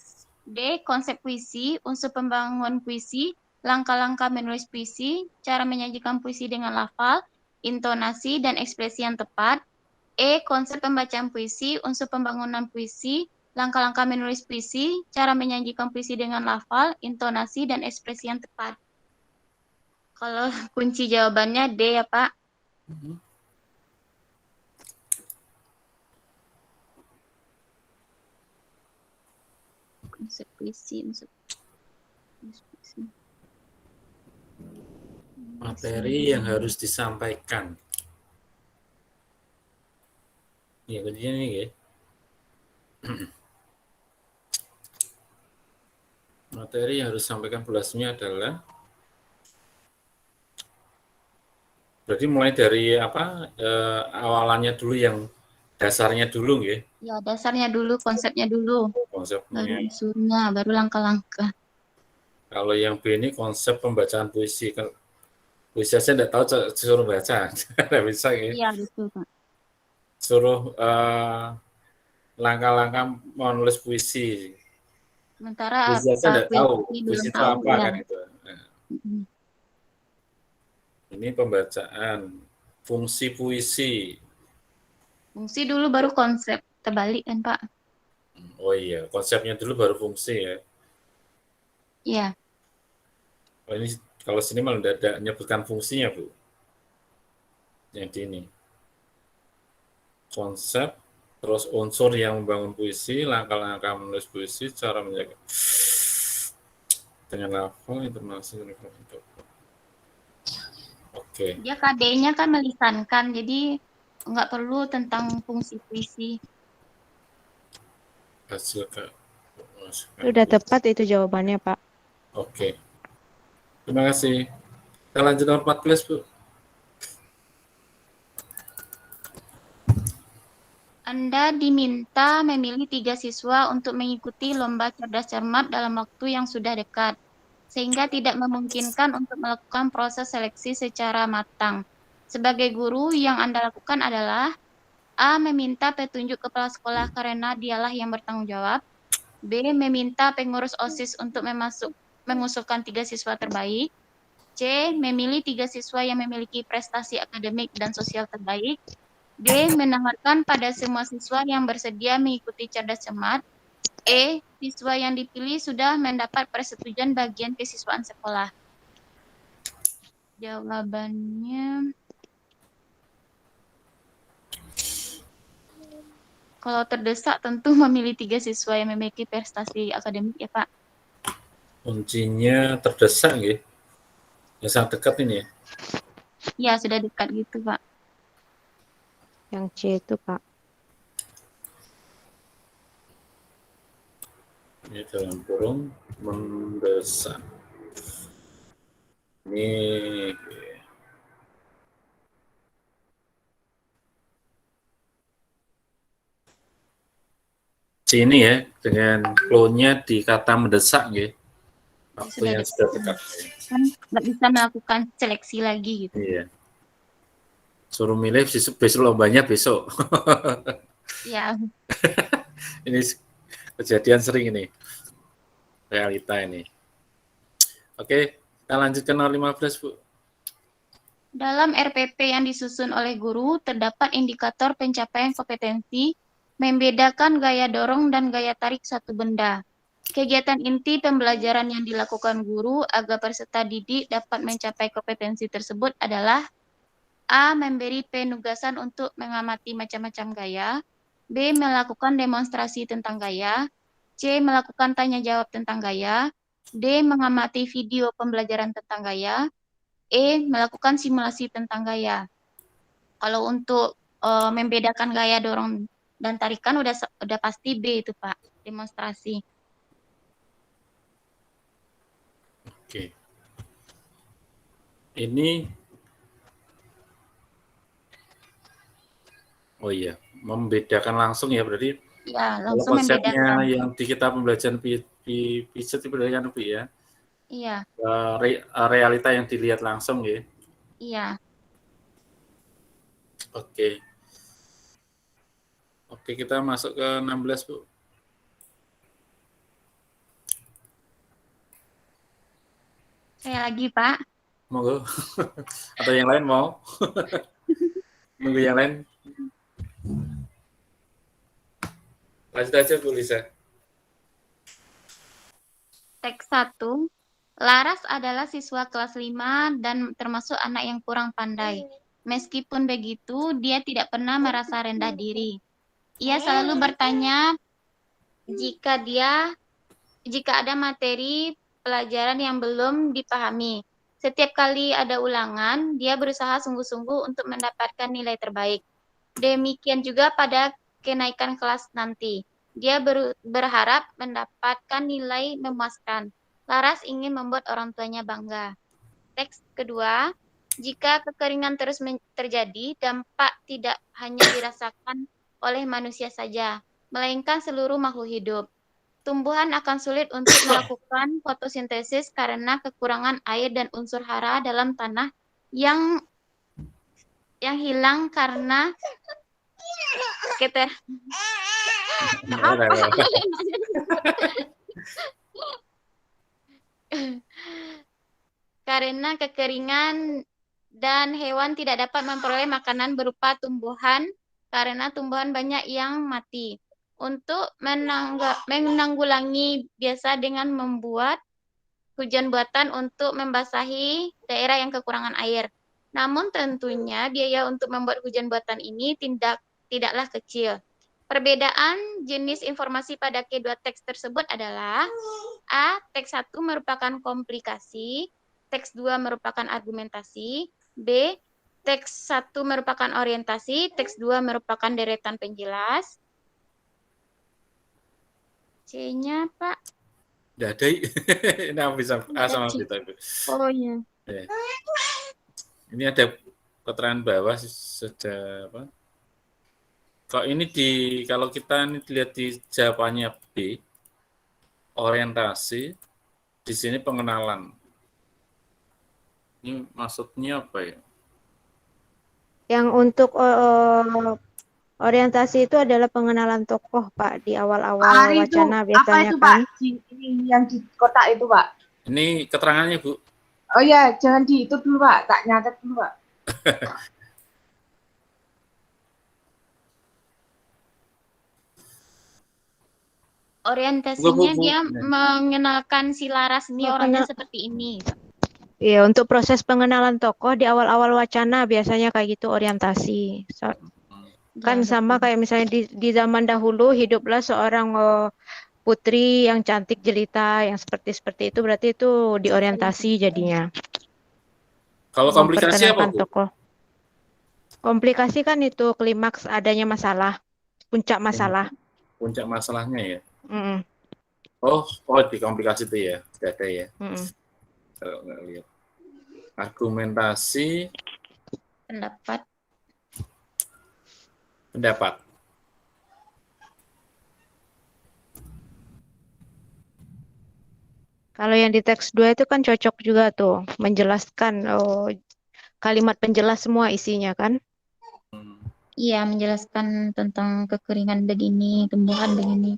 D. Konsep puisi, unsur pembangun puisi, langkah-langkah menulis puisi, cara menyajikan puisi dengan lafal, intonasi, dan ekspresi yang tepat. E. Konsep pembacaan puisi, unsur pembangunan puisi, langkah-langkah menulis puisi, cara menyajikan puisi dengan lafal, intonasi, dan ekspresi yang tepat. Kalau kunci jawabannya D ya, Pak. Konsep puisi, unsur puisi. Materi yang harus disampaikan. Ya, kuncinya ini ya. Materi yang harus disampaikan Bu Lasmi adalah Berarti mulai dari apa, awalannya dulu yang dasarnya dulu nggih, Ya, dasarnya dulu, konsepnya dulu. Baru konsepnya. unsurnya, baru langkah-langkah. Kalau yang B ini konsep pembacaan puisi, kan puisi aja nggak tahu suruh baca, nggak bisa nggih. Iya, betul, Pak. Suruh, langkah-langkah menulis puisi. Sementara Puisi aja nggak tahu, puisi puisi belum itu tahu, apa ya. kan itu. Nah, Mm-mm. ini pembacaan, fungsi puisi. Fungsi dulu baru konsep. Terbalik kan, Pak? Oh iya, konsepnya dulu baru fungsi ya. Iya. Oh ini kalau sini malah nggak ada menyebutkan fungsinya, Bu. Yang di ini. Konsep, terus unsur yang membangun puisi, langkah-langkah menulis puisi, cara menjaga dengan lafal, intonasi, uniform. Oke, Dia KD-nya kan melisankan, jadi nggak perlu tentang fungsi puisi. hasil ke Sudah tepat itu jawabannya, Pak. Oke, terima kasih. Kita lanjut nomor 14, Bu. Anda diminta memilih 3 siswa untuk mengikuti lomba cerdas cermat dalam waktu yang sudah dekat, sehingga tidak memungkinkan untuk melakukan proses seleksi secara matang. Sebagai guru, yang Anda lakukan adalah A. Meminta petunjuk kepala sekolah karena dialah yang bertanggung jawab. B. Meminta pengurus OSIS untuk mengusulkan 3 siswa terbaik. C. Memilih 3 siswa yang memiliki prestasi akademik dan sosial terbaik. D. Menawarkan pada semua siswa yang bersedia mengikuti cerdas cermat. E. Siswa yang dipilih sudah mendapat persetujuan bagian kesiswaan sekolah. Jawabannya, kalau terdesak tentu memilih 3 siswa yang memiliki prestasi akademik ya, Pak. Kuncinya terdesak nggih. Yang sangat dekat ini ya. Ya, sudah dekat gitu, Pak. Yang C itu, Pak. Ini dalam kurung mendesak. Ini C ini ya, dengan flow-nya di kata mendesak gitu. Waktu Sudah yang dekat. sudah dekat. Kan nggak bisa melakukan seleksi lagi gitu. Iya. Suruh milih besok lombanya besok. Ya, Ini kejadian sering ini. Realita ini. Oke, kita lanjutkan nomor 15, Bu. dalam RPP yang disusun oleh guru, terdapat indikator pencapaian kompetensi, membedakan gaya dorong dan gaya tarik suatu benda. Kegiatan inti pembelajaran yang dilakukan guru agar peserta didik dapat mencapai kompetensi tersebut adalah A. Memberi penugasan untuk mengamati macam-macam gaya. B. Melakukan demonstrasi tentang gaya. C. Melakukan tanya jawab tentang gaya. D. Mengamati video pembelajaran tentang gaya. E. Melakukan simulasi tentang gaya. Kalau untuk membedakan gaya dorong dan tarikan udah pasti B itu, Pak, demonstrasi. Oke. Ini oh iya, membedakan langsung ya berarti. Ya, Kalau langsung konsepnya membedakan. yang di kita pembelajaran PISA itu berarti kan, Bu ya. Iya, Realita yang dilihat langsung ya. iya. Oke. Oke, kita masuk ke 16, Bu. Saya lagi, Pak. Monggo. Atau yang lain mau? Nunggu yang lain. Lanjut aja, Bu Lisa. Teks 1. Laras adalah siswa kelas 5 dan termasuk anak yang kurang pandai. Meskipun begitu, dia tidak pernah merasa rendah diri. Ia selalu bertanya jika ada materi pelajaran yang belum dipahami. Setiap kali ada ulangan, dia berusaha sungguh-sungguh untuk mendapatkan nilai terbaik. Demikian juga pada kenaikan kelas nanti. Dia berharap mendapatkan nilai memuaskan. Laras ingin membuat orang tuanya bangga. Teks kedua, Jika kekeringan terus terjadi, dampak tidak hanya dirasakan oleh manusia saja, melainkan seluruh makhluk hidup. Tumbuhan akan sulit untuk melakukan fotosintesis karena kekurangan air dan unsur hara dalam tanah yang hilang karena keter maaf karena kekeringan dan hewan tidak dapat memperoleh makanan berupa tumbuhan karena tumbuhan banyak yang mati. Untuk menanggulangi biasa dengan membuat hujan buatan untuk membasahi daerah yang kekurangan air. Namun tentunya biaya untuk membuat hujan buatan ini tidaklah kecil. Perbedaan jenis informasi pada kedua teks tersebut adalah A. Teks 1 merupakan komplikasi, teks 2 merupakan argumentasi, B. Teks 1 merupakan orientasi, teks 2 merupakan deretan penjelas. C-nya, Pak? Nggak ada. Nah, bisa sama kita. Oh iya. Ini ada keterangan bawah sudah apa? Kalau kita ini lihat di jawabannya B, orientasi, di sini pengenalan. Ini maksudnya apa ya? Yang untuk orientasi itu adalah pengenalan tokoh, Pak, di awal-awal wacana Apa biasanya itu, kan. Pak? Ini yang di kotak itu, Pak. Ini keterangannya, Bu. Oh ya, jangan di itu dulu, Pak. Tak nyatet dulu, Pak. Orientasinya dia mengenalkan si Laras ini orangnya seperti ini. Iya, untuk proses pengenalan tokoh di awal-awal wacana biasanya kayak gitu orientasi. Kan sama kayak misalnya di zaman dahulu hiduplah seorang putri yang cantik jelita yang seperti itu, berarti itu diorientasi jadinya. Kalau komplikasi apa, Bu? Tokoh. Komplikasi kan itu klimaks adanya masalah, puncak masalah. Puncak masalahnya ya. Oh, di komplikasi itu ya, tidak ada ya. Kalau nggak lihat. Argumentasi. Pendapat. Kalau yang di teks 2 itu kan cocok juga tuh, menjelaskan kalimat penjelas semua isinya kan? Iya, menjelaskan tentang kekeringan begini, tumbuhan begini.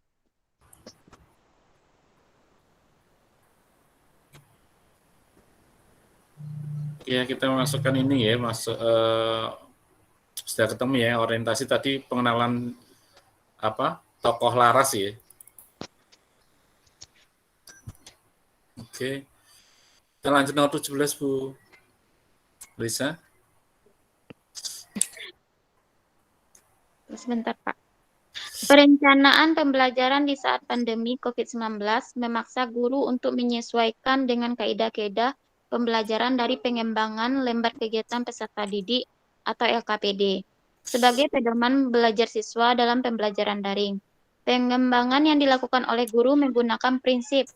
Ya, kita masukkan ini ya, sudah ketemu ya orientasi tadi pengenalan apa tokoh Laras ya. Oke. Kita lanjut nomor 17, Bu Lisa. Sebentar, Pak. Perencanaan pembelajaran di saat pandemi COVID-19 memaksa guru untuk menyesuaikan dengan kaidah-kaidah pembelajaran dari pengembangan lembar kegiatan peserta didik atau LKPD sebagai pedoman belajar siswa dalam pembelajaran daring. Pengembangan yang dilakukan oleh guru menggunakan prinsip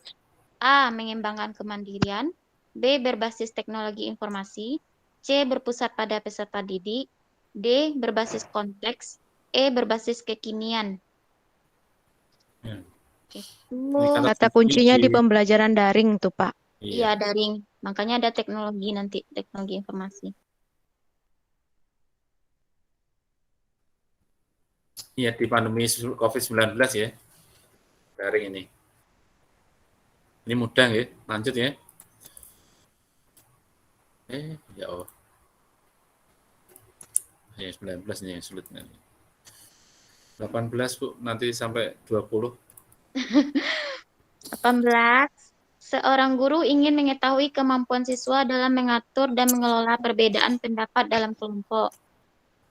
A. Mengembangkan kemandirian, B. Berbasis teknologi informasi, C. Berpusat pada peserta didik, D. Berbasis konteks, E. Berbasis kekinian. Kata kuncinya di pembelajaran daring tuh, Pak. Iya, daring. Makanya ada teknologi nanti, teknologi informasi. Iya, di pandemi COVID-19 ya. Daring ini. Ini mudah ya. Lanjut ya. Ya Allah. 19 nih yang sulit nanti. 18, Bu, nanti sampai 20. 18. Seorang guru ingin mengetahui kemampuan siswa dalam mengatur dan mengelola perbedaan pendapat dalam kelompok.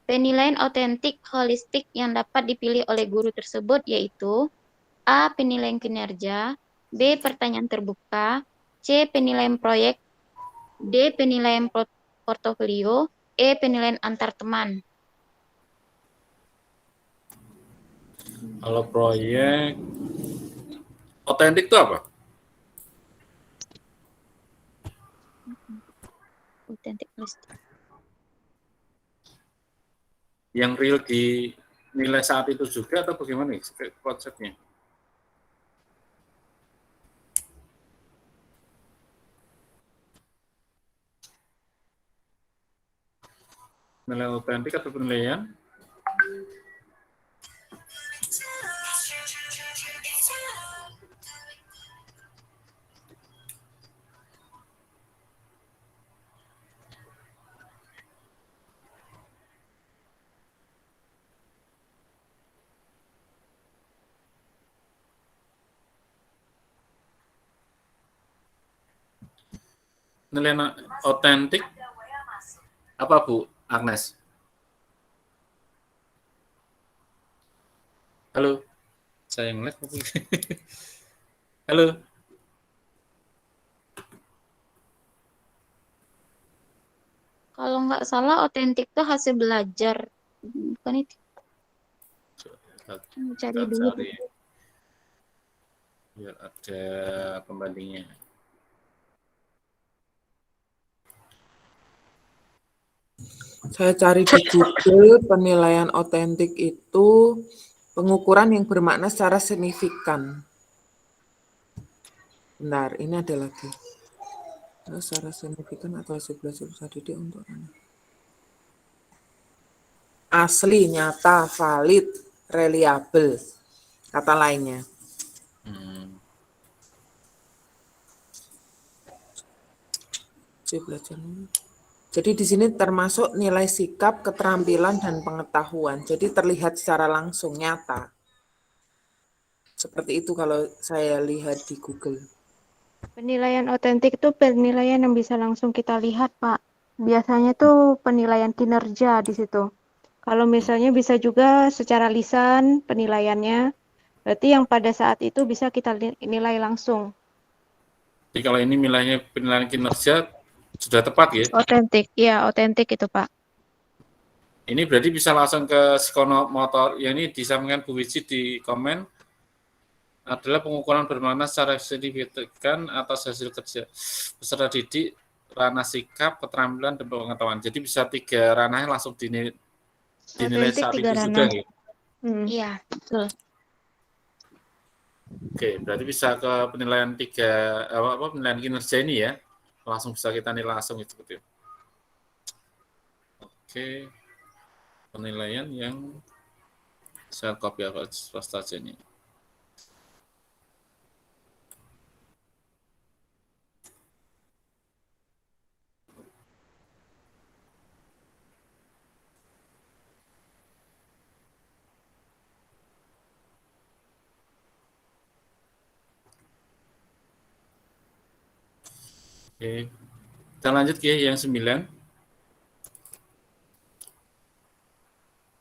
Penilaian otentik holistik yang dapat dipilih oleh guru tersebut yaitu A. Penilaian kinerja, B. Pertanyaan terbuka, C. Penilaian proyek, D. Penilaian portofolio, E. Penilaian antar teman. Kalau proyek otentik itu apa? otentik. Yang real di nilai saat itu juga atau bagaimana nih konsepnya? Nilai otentik atau penilaian? Nilai otentik apa Bu Agnes? Halo, saya ngelag. Halo. Kalau nggak salah otentik tuh hasil belajar, bukan itu? Cari dulu. Biar ada pembandingnya. Saya cari di Google, penilaian otentik itu pengukuran yang bermakna secara signifikan. Benar, ini ada lagi. Secara signifikan atau hasil belajar usaha didik untuk anak. Asli, nyata, valid, reliable, kata lainnya. Jadi di sini termasuk nilai sikap, keterampilan, dan pengetahuan. Jadi terlihat secara langsung, nyata. Seperti itu kalau saya lihat di Google. Penilaian otentik itu penilaian yang bisa langsung kita lihat, Pak. Biasanya tuh penilaian kinerja di situ. Kalau misalnya bisa juga secara lisan penilaiannya, berarti yang pada saat itu bisa kita nilai langsung. Jadi kalau ini penilaian kinerja sudah tepat ya? Otentik, ya otentik itu Pak. Ini berarti bisa langsung ke psikomotor. Yang ini disampaikan Bu Wiji di komen adalah pengukuran bermakna secara signifikan atas hasil kerja peserta didik, ranah sikap, keterampilan, dan pengetahuan. Jadi bisa 3 ranahnya langsung dinilai saat itu sudah ya? Iya, betul. Oke, berarti bisa ke penilaian penilaian kinerja ini ya, langsung bisa kita nilai langsung itu betul. Oke, penilaian yang saya copy apa saja ini. Oke, kita lanjut ya yang 9.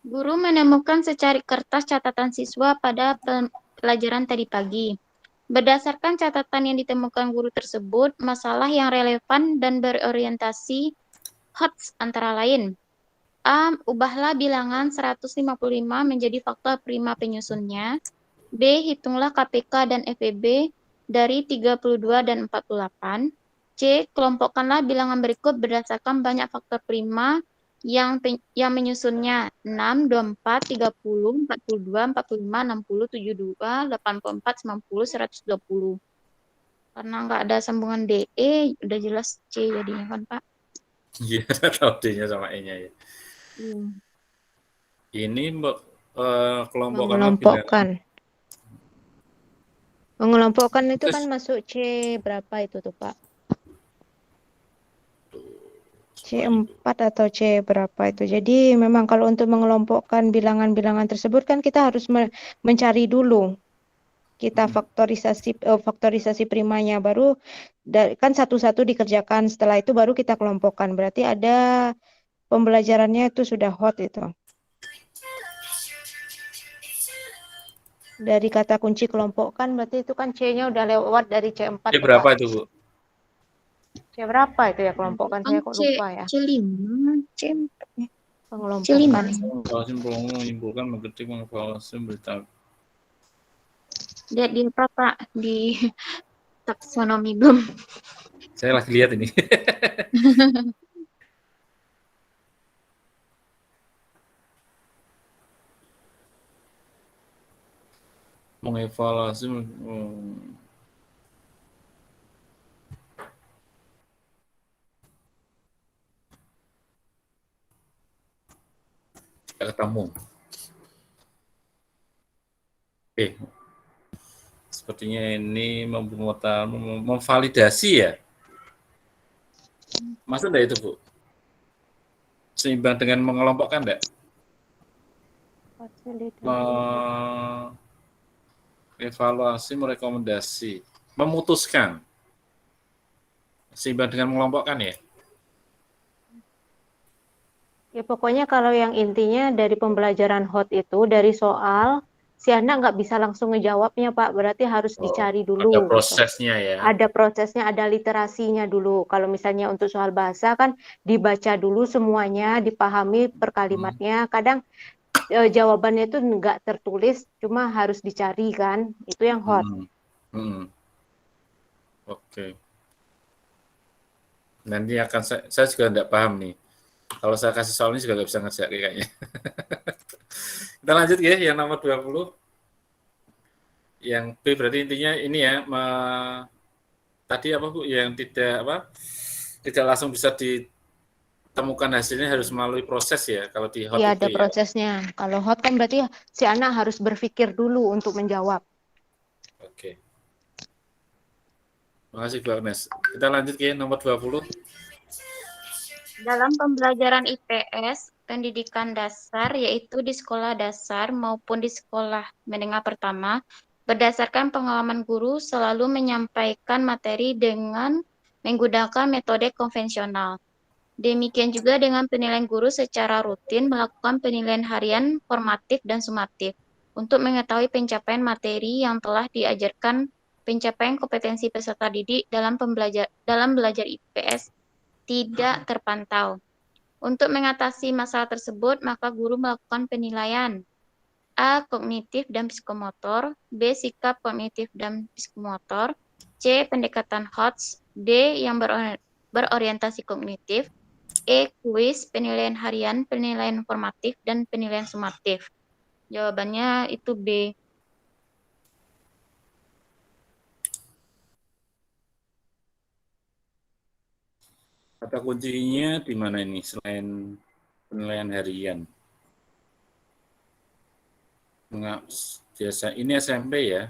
Guru menemukan secari kertas catatan siswa pada pelajaran tadi pagi. Berdasarkan catatan yang ditemukan guru tersebut, masalah yang relevan dan berorientasi HOTS antara lain. A. Ubahlah bilangan 155 menjadi faktor prima penyusunnya. B. Hitunglah KPK dan FEB dari 32 dan 48. C. Kelompokkanlah bilangan berikut berdasarkan banyak faktor prima yang menyusunnya 6, 24, 30, 42, 45, 60, 72, 84, 90, 120. Karena nggak ada sambungan DE, udah jelas C jadinya kan Pak? Iya, tahu D-nya sama E-nya ya. Ini mengelompokkan. Mengelompokkan itu kan masuk C berapa itu tuh Pak? C4 atau C berapa itu. Jadi memang kalau untuk mengelompokkan bilangan-bilangan tersebut kan kita harus mencari dulu. Kita faktorisasi primanya, baru kan satu-satu dikerjakan, setelah itu baru kita kelompokkan. Berarti ada pembelajarannya itu sudah hot itu. Dari kata kunci kelompokkan berarti itu kan C-nya udah lewat dari C4. C berapa itu Bu? C berapa itu ya kelompokkan, saya kok lupa ya. C5, C4. Pengelompokan. Menyimpulkan, mengetik, mengevaluasi, berita. Lihat di apa Pak? Di taksonomi belum? Saya lagi lihat ini. mengevaluasi ketemu. Oke, sepertinya ini memvalidasi ya. Maksud enggak itu, Bu? Seimbang dengan mengelompokkan enggak? Evaluasi, merekomendasi, memutuskan. Seimbang dengan mengelompokkan ya? Ya pokoknya kalau yang intinya dari pembelajaran HOT itu dari soal si anak nggak bisa langsung ngejawabnya Pak, berarti harus dicari dulu. Ada prosesnya ya. Ada prosesnya, ada literasinya dulu. Kalau misalnya untuk soal bahasa kan dibaca dulu semuanya, dipahami per kalimatnya. Kadang jawabannya itu nggak tertulis, cuma harus dicari kan. Itu yang HOT. Oke. Nanti akan saya juga nggak paham nih. Kalau saya kasih soal ini juga nggak bisa ngerjain kayaknya. Kita lanjut ya, yang nomor 20. Yang B berarti intinya ini ya, tadi apa Bu, yang tidak langsung bisa ditemukan hasilnya harus melalui proses ya, kalau di HOT Iya, itu ada ya. prosesnya. Kalau HOT kan berarti si anak harus berpikir dulu untuk menjawab. Oke. Terima kasih Bu Agnes. Kita lanjut ke nomor 20. Dalam pembelajaran IPS, pendidikan dasar, yaitu di sekolah dasar maupun di sekolah menengah pertama, berdasarkan pengalaman guru selalu menyampaikan materi dengan menggunakan metode konvensional. Demikian juga dengan penilaian guru secara rutin melakukan penilaian harian, formatif, dan sumatif untuk mengetahui pencapaian materi yang telah diajarkan, pencapaian kompetensi peserta didik dalam belajar IPS tidak terpantau. Untuk mengatasi masalah tersebut, maka guru melakukan penilaian A. Kognitif dan psikomotor, B. Sikap kognitif dan psikomotor, C. Pendekatan HOTS, D. Yang berorientasi kognitif, E. Kuis, penilaian harian, penilaian formatif, dan penilaian sumatif. Jawabannya itu B. Kata kuncinya di mana ini selain penilaian harian? Biasa ini SMP ya.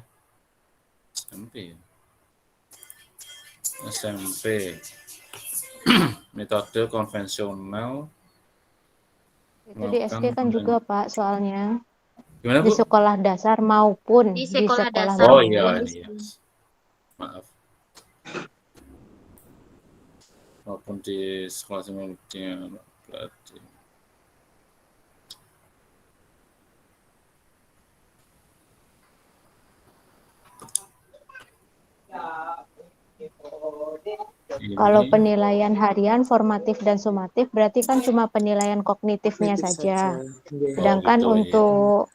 SMP. Metode konvensional. Itu di SD kan juga Pak soalnya. Gimana, di Bu? sekolah dasar maupun Di sekolah dasar Oh maupun iya, di iya. Maaf. Maupun di sekolah sebelumnya berarti. Kalau penilaian harian, formatif dan sumatif berarti kan cuma penilaian kognitifnya saja. Sedangkan untuk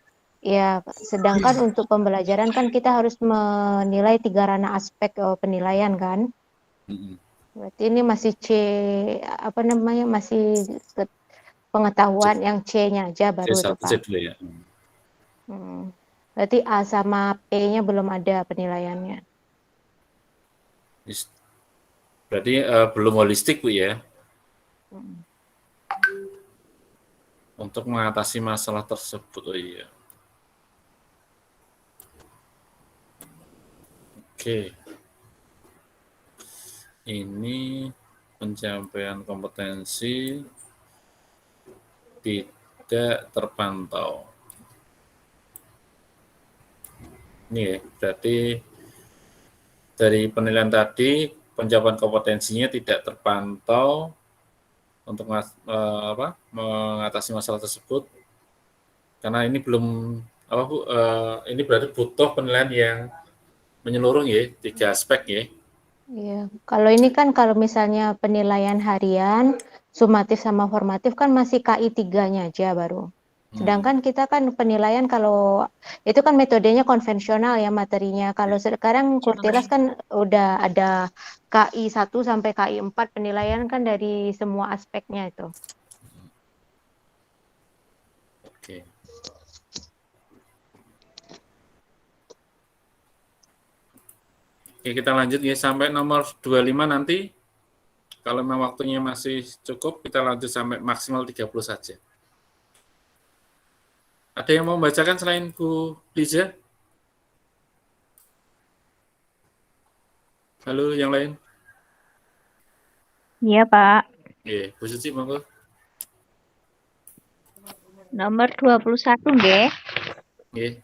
sedangkan untuk pembelajaran kan kita harus menilai 3 ranah aspek penilaian kan. Berarti ini masih masih pengetahuan yang C-nya aja baru itu Pak. Ya. Berarti A sama P-nya belum ada penilaiannya. Berarti belum holistik Bu ya. Untuk mengatasi masalah tersebut. Oh iya. Oke. Ini pencapaian kompetensi tidak terpantau. Ini ya, berarti dari penilaian tadi pencapaian kompetensinya tidak terpantau untuk mengatasi masalah tersebut karena ini belum ini berarti butuh penilaian yang menyeluruh ya, 3 aspek ya. Iya, kalau ini kan kalau misalnya penilaian harian, sumatif sama formatif kan masih KI 3-nya aja baru. Sedangkan kita kan penilaian kalau itu kan metodenya konvensional ya materinya. Kalau sekarang Kurtilas kan udah ada KI 1 sampai KI 4 penilaian kan dari semua aspeknya itu. Oke. Oke, kita lanjut ya sampai nomor 25 nanti. Kalau memang waktunya masih cukup, kita lanjut sampai maksimal 30 saja. Ada yang mau membacakan selain Bu Liza? Halo, yang lain? Iya, Pak. Iya, Bu Suci, monggo. Nomor 21, nggih. Iya.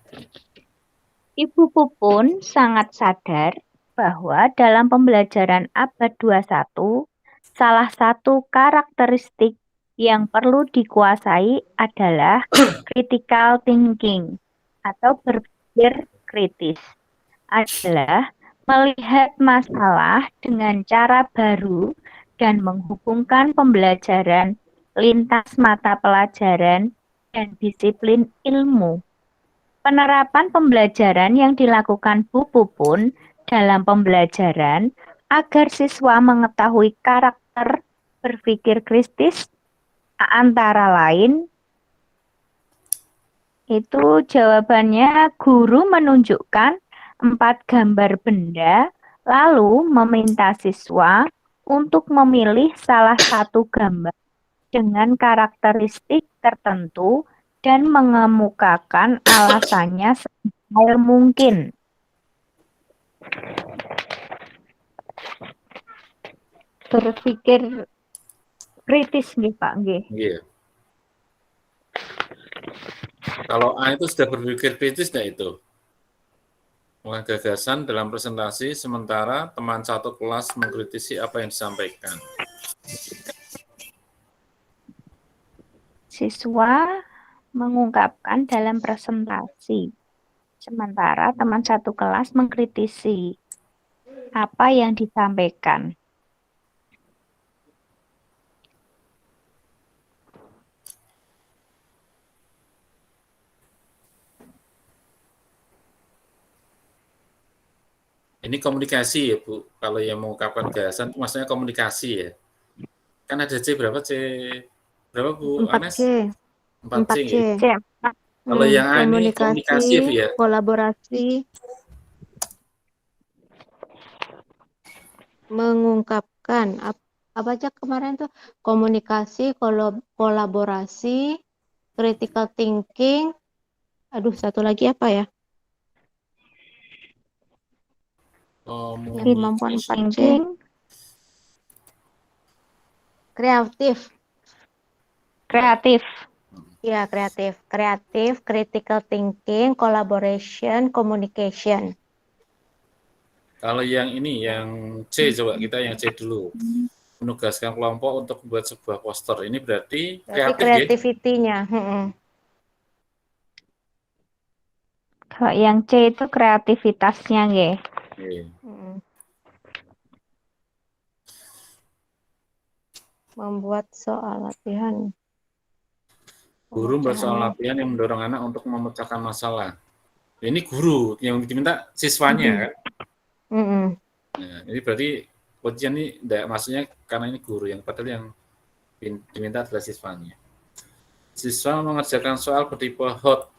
Ibu Pupun sangat sadar bahwa dalam pembelajaran abad 21, salah satu karakteristik yang perlu dikuasai adalah critical thinking atau berpikir kritis. Adalah melihat masalah dengan cara baru dan menghubungkan pembelajaran lintas mata pelajaran dan disiplin ilmu. Penerapan pembelajaran yang dilakukan Bu Pupun dalam pembelajaran agar siswa mengetahui karakter berpikir kritis antara lain itu jawabannya guru menunjukkan 4 gambar benda lalu meminta siswa untuk memilih salah satu gambar dengan karakteristik tertentu dan mengemukakan alasannya sedetail mungkin. Berpikir kritis nih Pak, nggih. Iya. Kalau A itu sudah berpikir kritis, nah itu. Mengenai gagasan dalam presentasi, sementara teman satu kelas mengkritisi apa yang disampaikan. Siswa mengungkapkan dalam presentasi, sementara teman satu kelas mengkritisi apa yang disampaikan. Ini komunikasi ya, Bu. Kalau yang mengungkapkan gagasan, maksudnya komunikasi ya. Kan ada C berapa, berapa Bu 4C. Anes? 4C. 4C. Kalau yang A ini komunikasi Komunikasi, ya, Bu ya. kolaborasi, mengungkapkan. Apa aja kemarin tuh? Komunikasi, kolaborasi, critical thinking. Aduh, satu lagi apa ya? Kemampuan 4C. Kreatif. Ya, kreatif, critical thinking, collaboration, communication. Kalau yang ini, yang C, coba kita yang C dulu. Menugaskan kelompok untuk membuat sebuah poster. Ini berarti kreatif ya? Creativity-nya. Kalau yang C itu kreativitasnya, nggih. Membuat soal latihan. Guru membuat soal latihan yang mendorong anak untuk memecahkan masalah. Ini guru yang diminta siswanya kan? Nah, ini berarti ujian ini enggak, maksudnya karena ini guru yang padahal yang diminta adalah siswanya. Siswa mengerjakan soal bertipe hot.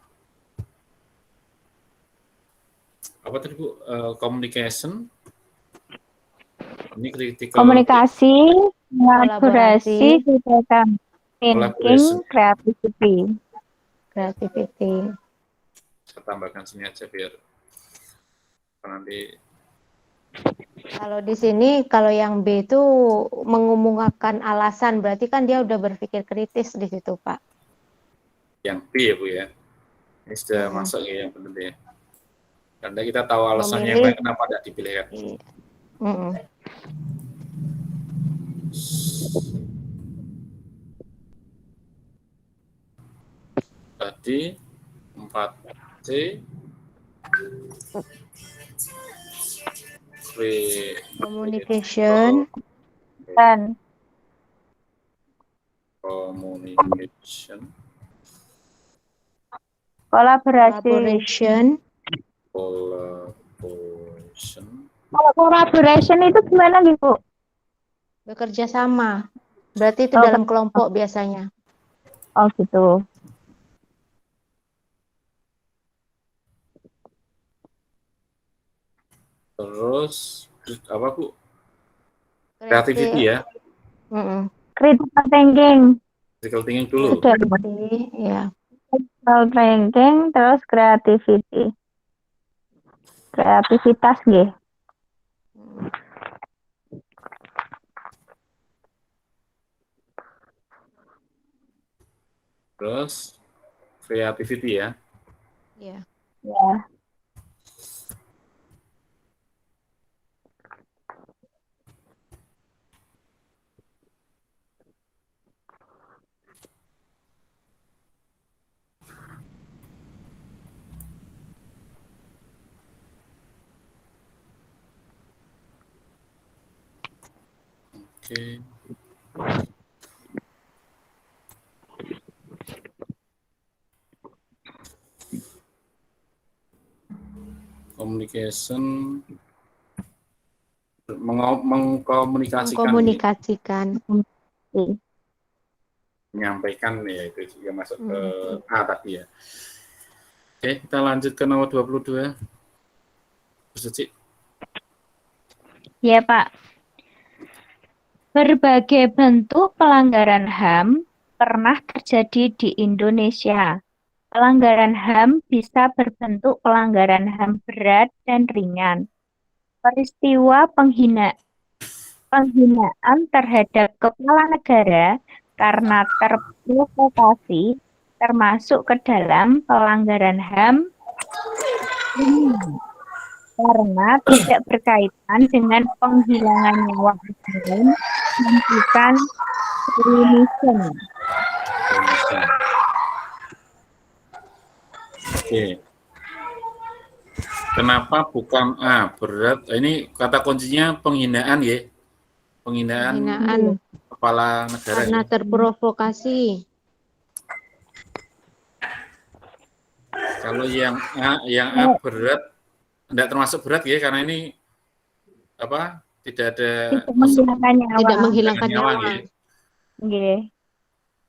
Apa tadi Bu? Communication. Ini critical. Komunikasi, kolaborasi, critical thinking, creativity. Saya tambahkan sini aja biar nanti. Kalau di sini, kalau yang B itu mengumumkan alasan, berarti kan dia udah berpikir kritis di situ, Pak. Yang B ya, Bu ya. Ini sudah masuk ya yang benar ya. Karena kita tahu alasannya yang baik, kenapa tidak dipilih kan. Tadi 4C. Communication dan collaboration. Collaboration itu gimana gitu? Bekerja sama. Berarti itu dalam kelompok biasanya. Oh gitu. Terus apa Bu? Creativity ya. Critical thinking. Critical thinking dulu. Ya. Critical thinking, terus creativity. Kreativitas nggih. Terus creativity ya. Ya. Ya. Oke. Communication Mengkomunikasikan. menyampaikan ya, itu yang masuk ke A tadi ya. Oke, kita lanjut ke nomor 22. Bu Suci. Ya, Pak. Berbagai bentuk pelanggaran HAM pernah terjadi di Indonesia. Pelanggaran HAM bisa berbentuk pelanggaran HAM berat dan ringan. Peristiwa penghinaan terhadap kepala negara karena terprovokasi termasuk ke dalam pelanggaran HAM karena tidak berkaitan dengan penghilangan nyawa orang bukan kriminal. Oke. Kenapa bukan A berat? Ini kata kuncinya penghinaan ya. Penghinaan kepala negara karena ya. terprovokasi. Kalau yang A berat tidak termasuk berat ya, karena ini apa? Tidak ada Tidak menghilangkan nyawa. Ya.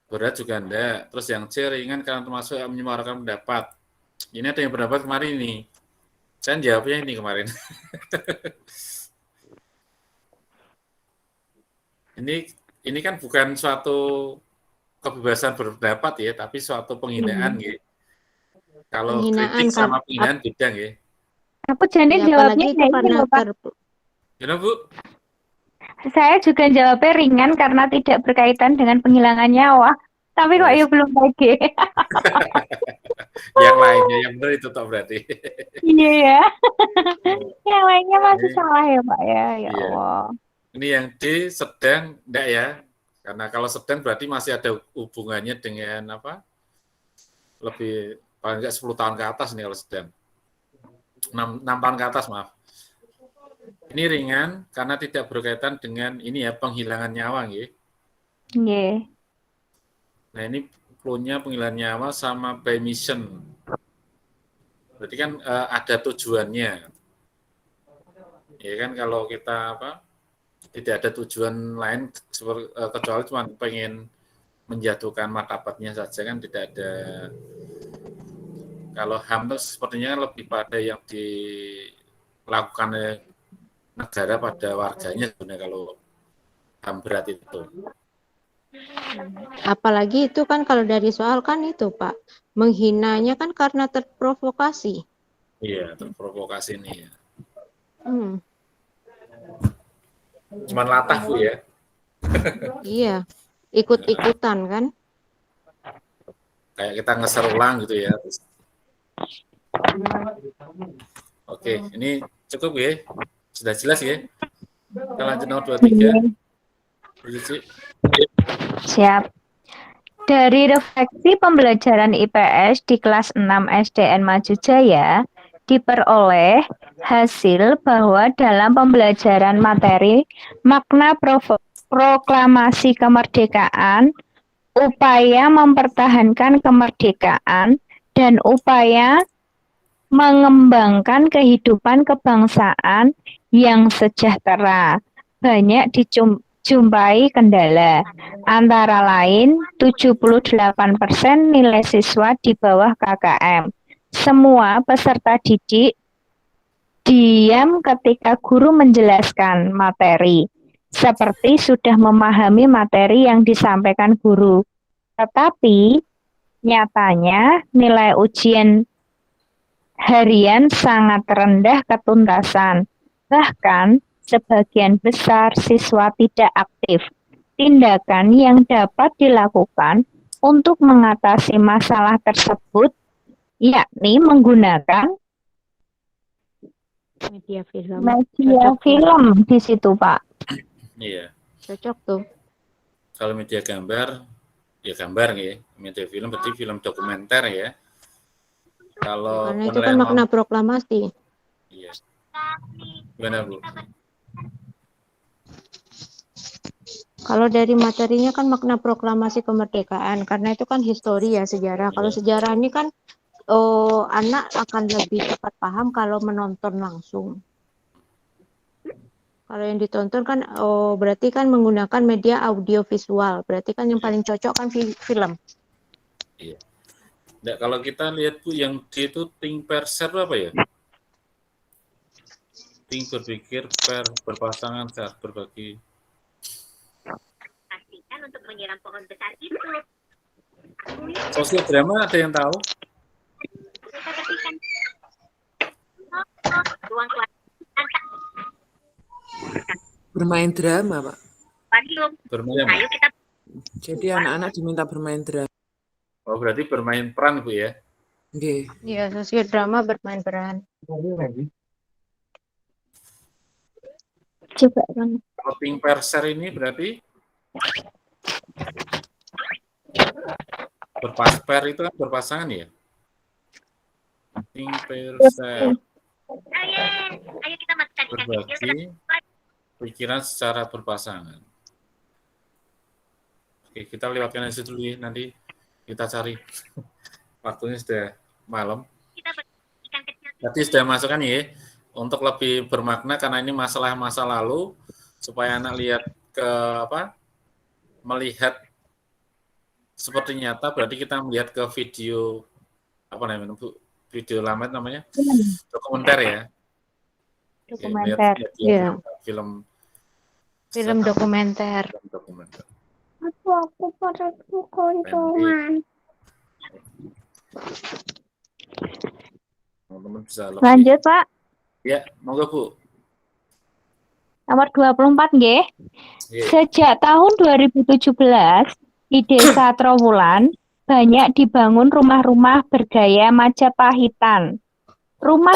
Berat juga enggak. Terus yang C ringan karena termasuk yang menyuarakan pendapat. Ini ada yang pendapat kemarin ini. Saya jawabnya ini kemarin. Ini kan bukan suatu kebebasan berpendapat ya, tapi suatu penghinaan ya. Kalau kritik sama penghinaan beda ya. Aku jadi jawabnya itu karena Gimana Bu? Saya juga jawabnya ringan karena tidak berkaitan dengan penghilangan nyawa. Tapi kok ya belum lagi. Yang lainnya yang benar itu tak berarti. Iya ya. Yang lainnya masih salah ya Pak ya. Ya Iya. Allah. Ini yang D sedang enggak ya? Karena kalau sedang berarti masih ada hubungannya dengan apa? Lebih paling enggak 10 tahun ke atas nih kalau sedang. 6 tahun ke atas, maaf. Ini ringan karena tidak berkaitan dengan ini ya, penghilangan nyawa nggih. Nggih. Nah, ini clue-nya penghilangan nyawa sama by mission. Berarti kan ada tujuannya. Ya kan kalau kita apa? Tidak ada tujuan lain kecuali cuma pengen menjatuhkan martabatnya saja, kan tidak ada. Kalau HAM itu sepertinya lebih pada yang dilakukan oleh negara pada warganya sebenarnya kalau HAM berat itu. Apalagi itu kan kalau dari soal kan itu Pak, menghinanya kan karena terprovokasi. Iya, terprovokasi nih ya. Cuman latah Bu ya. Iya, ikut-ikutan kan. Kayak kita ngeser ulang gitu ya. Oke, ini cukup ya. Sudah jelas ya. Kita lanjut nomor 23. Siap. Dari refleksi pembelajaran IPS di kelas 6 SDN Majujaya, diperoleh hasil bahwa dalam pembelajaran materi makna proklamasi kemerdekaan, upaya mempertahankan kemerdekaan, dan upaya mengembangkan kehidupan kebangsaan yang sejahtera banyak dijumpai kendala, antara lain 78% nilai siswa di bawah KKM. Semua peserta didik Diam ketika guru menjelaskan materi, seperti sudah memahami materi yang disampaikan guru. Tetapi nyatanya nilai ujian harian sangat rendah ketuntasan. Bahkan sebagian besar siswa tidak aktif. Tindakan yang dapat dilakukan untuk mengatasi masalah tersebut yakni menggunakan Media film. media Cocok tuh. film di situ, Pak. Iya. Cocok tuh. Kalau media gambar, ya gambar ya. Media film berarti film dokumenter ya. Kalau Karena itu kan penilaian makna proklamasi. iya. Gimana, Bu? Kalau dari materinya kan makna proklamasi kemerdekaan, karena itu kan histori ya, sejarah. Kalau Iya. sejarah ini kan anak akan lebih cepat paham kalau menonton langsung. Kalau yang ditonton kan berarti kan menggunakan media audio visual, berarti kan yang paling cocok kan film. Iya. Nah, kalau kita lihat Bu, yang D itu think per set apa ya? Think berpikir per berpasangan saat berbagi. Pastikan untuk menyiram pohon besar itu. Sosial drama ada yang tahu? Kita ketikkan ruang kelas Bermain drama, Pak. akuarium. Bermain. Ayo kita Jadi anak-anak diminta bermain drama. Oh, berarti bermain peran Bu ya? Nggih. Iya, sosial drama bermain peran. Coba kan. Kalau think per set ini berarti per itu kan berpasangan ya? Think per set ayo kita masukkan ikan kecil ke berbagi pikiran secara berpasangan. Oke, kita lewatkan aja dulu ya, nanti kita cari. Waktunya sudah malam. kita ikan kecil. Tadi sudah masukkan ya, untuk lebih bermakna karena ini masalah masa lalu, supaya anak lihat ke melihat seperti nyata, berarti kita melihat ke video apa namanya Bu? Video lama namanya dokumenter ya. Dokumenter. Iya. Film Dokumenter. dokumenter. Aku pada konsumen. Teman-teman bisa lebih. Lanjut, Pak. Ya, monggo Bu. Nomor 24 nggih. Iya. Sejak tahun 2017 di Desa Trowulan banyak dibangun rumah-rumah bergaya Majapahitan. Rumah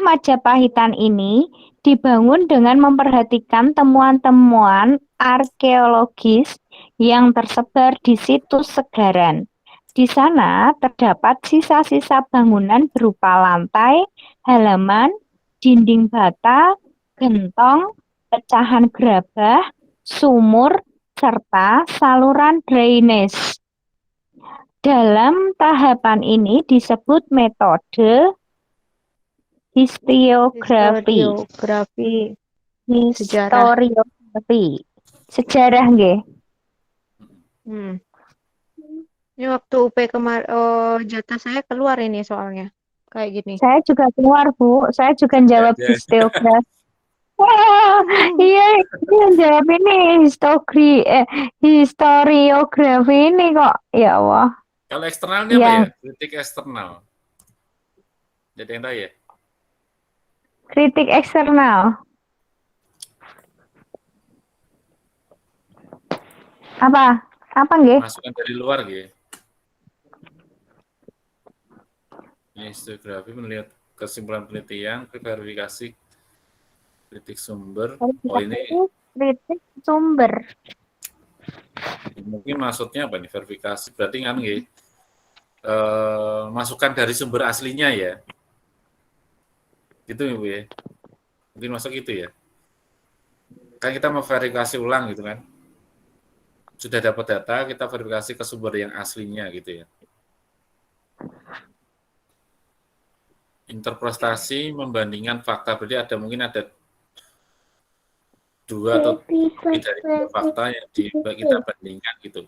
Majapahitan ini dibangun dengan memperhatikan temuan-temuan arkeologis yang tersebar di situs Segaran. Di sana terdapat sisa-sisa bangunan berupa lantai, halaman, dinding bata, gentong, pecahan gerabah, sumur, serta saluran drainase. Dalam tahapan ini disebut metode historiografi. Sejarah nggih. Ini waktu UP kemarin, jatah saya keluar ini soalnya. Kayak gini. Saya juga keluar, Bu. Saya juga jawab Ya. historiografi. Wah, iya, yang jawab ini historiografi ini kok. Ya Allah. Kalau eksternalnya apa ya? Kritik eksternal. Jadi yang tahu ya? Kritik eksternal. Apa? Apa nggih? Masukan dari luar gitu. Ini historiografi melihat kesimpulan penelitian, verifikasi kritik sumber. Oh ini kritik sumber. mungkin maksudnya apa nih verifikasi? Berarti kan nggih, masukan dari sumber aslinya ya. Gitu ya Bu ya. Mungkin masuk itu ya. Kan kita mau verifikasi ulang gitu kan. Sudah dapat data, kita verifikasi ke sumber yang aslinya gitu ya. Interpretasi membandingkan fakta, berarti ada mungkin ada dua atau lebih dari dua fakta yang kita bandingkan gitu.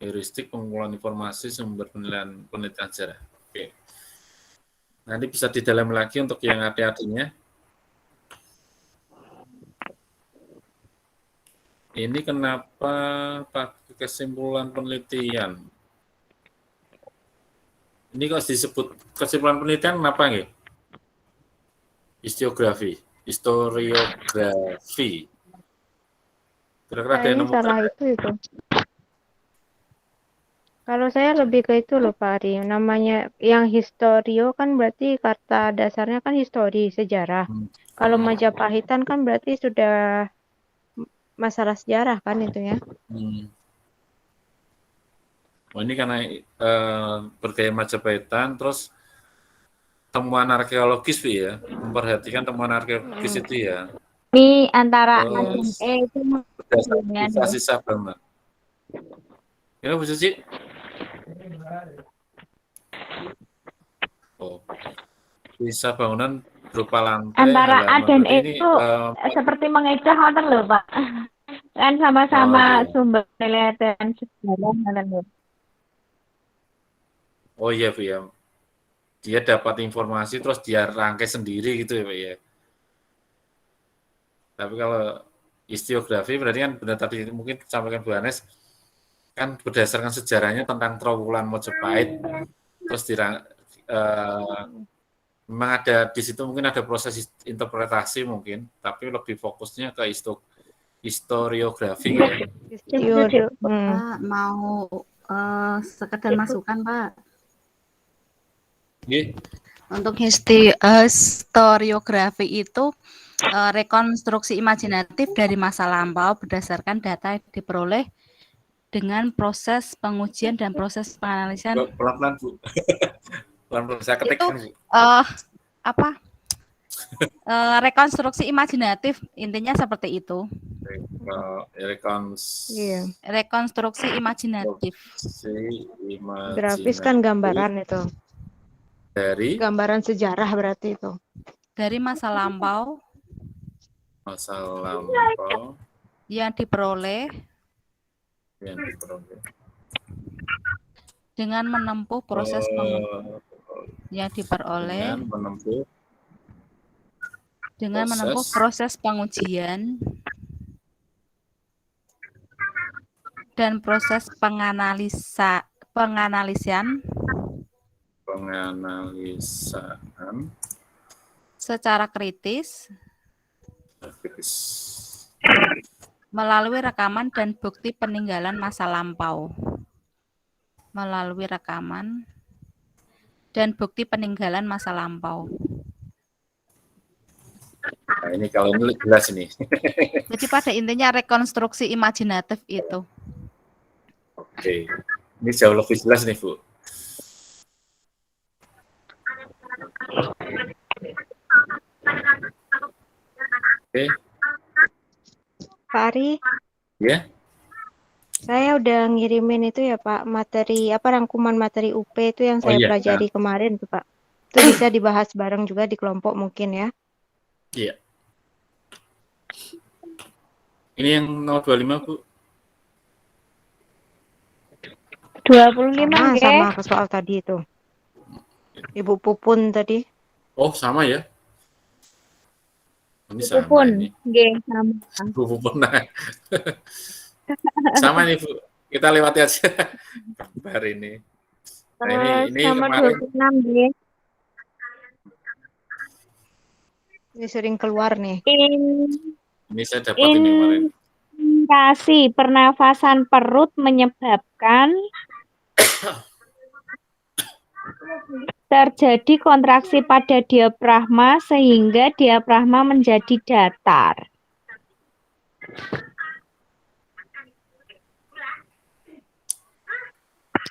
heuristik pengumpulan informasi sumber penelitian sejarah. Oke. Nanti bisa didalam lagi untuk yang adik-adiknya. Ini kenapa pakai kesimpulan penelitian? Ini kok disebut kesimpulan penelitian kenapa nggih? Historiografi. Kira-kira ada yang Kayaknya nemu salah nggak? itu. Kalau saya lebih ke itu loh Pak Ari, namanya yang historio kan berarti kata dasarnya kan histori, sejarah. Kalau Majapahitan kan berarti sudah masalah sejarah kan itu ya. Oh, ini karena bergaya Majapahitan, terus temuan arkeologis Bu, ya, memperhatikan temuan arkeologis itu ya. Ini antara A dan Terus E itu berdasarkan sisa bangunan. Ya Bu Suci? Oh, sisa bangunan berupa lantai, antara A halaman. dan Berarti E ini itu seperti mengedah ngoten lho Pak. Kan sama-sama sumber penelitian sejarah ngoten lho. oh iya Bu ya. Dia dapat informasi terus dia rangkai sendiri gitu ya Pak ya. Tapi kalau historiografi berarti kan benar tadi mungkin sampaikan Bu Anes, kan berdasarkan sejarahnya tentang Trowulan Mojopahit, terus memang ada di situ mungkin ada proses interpretasi mungkin, tapi lebih fokusnya ke historiografi ya. Pak, mau sekedar masukan Pak. Untuk historiografi itu rekonstruksi imajinatif dari masa lampau berdasarkan data yang diperoleh dengan proses pengujian dan proses penganalisan. Pelan-pelan Bu. Pelan-pelan saya ketikkan Bu. Rekonstruksi imajinatif intinya seperti itu. Rekonstruksi imajinatif. Grafis kan gambaran itu. Dari gambaran sejarah berarti itu. Dari masa lampau. Masa lampau. Yang diperoleh. Dengan menempuh proses yang diperoleh. Dengan menempuh proses pengujian dan proses penganalisan secara kritis melalui rekaman dan bukti peninggalan masa lampau. Melalui rekaman dan bukti peninggalan masa lampau. Nah, ini kalau ini jelas ini. Jadi pada intinya rekonstruksi imajinatif itu. Oke, ini jauh lebih jelas nih Bu. Oke. Pak Ari? Ya. Saya udah ngirimin itu ya Pak, materi rangkuman materi UP itu yang saya pelajari kemarin tuh Pak. Itu bisa dibahas bareng juga di kelompok mungkin ya. Iya. Ini yang nomor 25 Bu. 25 sama soal tadi itu. Ibu Pupun tadi. Oh, sama ya. Ini sama Pupun. Ini. Sama. Bu Pupun. Sama nih Bu. Kita lewati aja gambar ini. Nah, ini sama kemarin 26 G. Ini sering keluar nih. Ini saya dapat ini kemarin. Indikasi pernafasan perut menyebabkan terjadi kontraksi pada diafragma sehingga diafragma menjadi datar.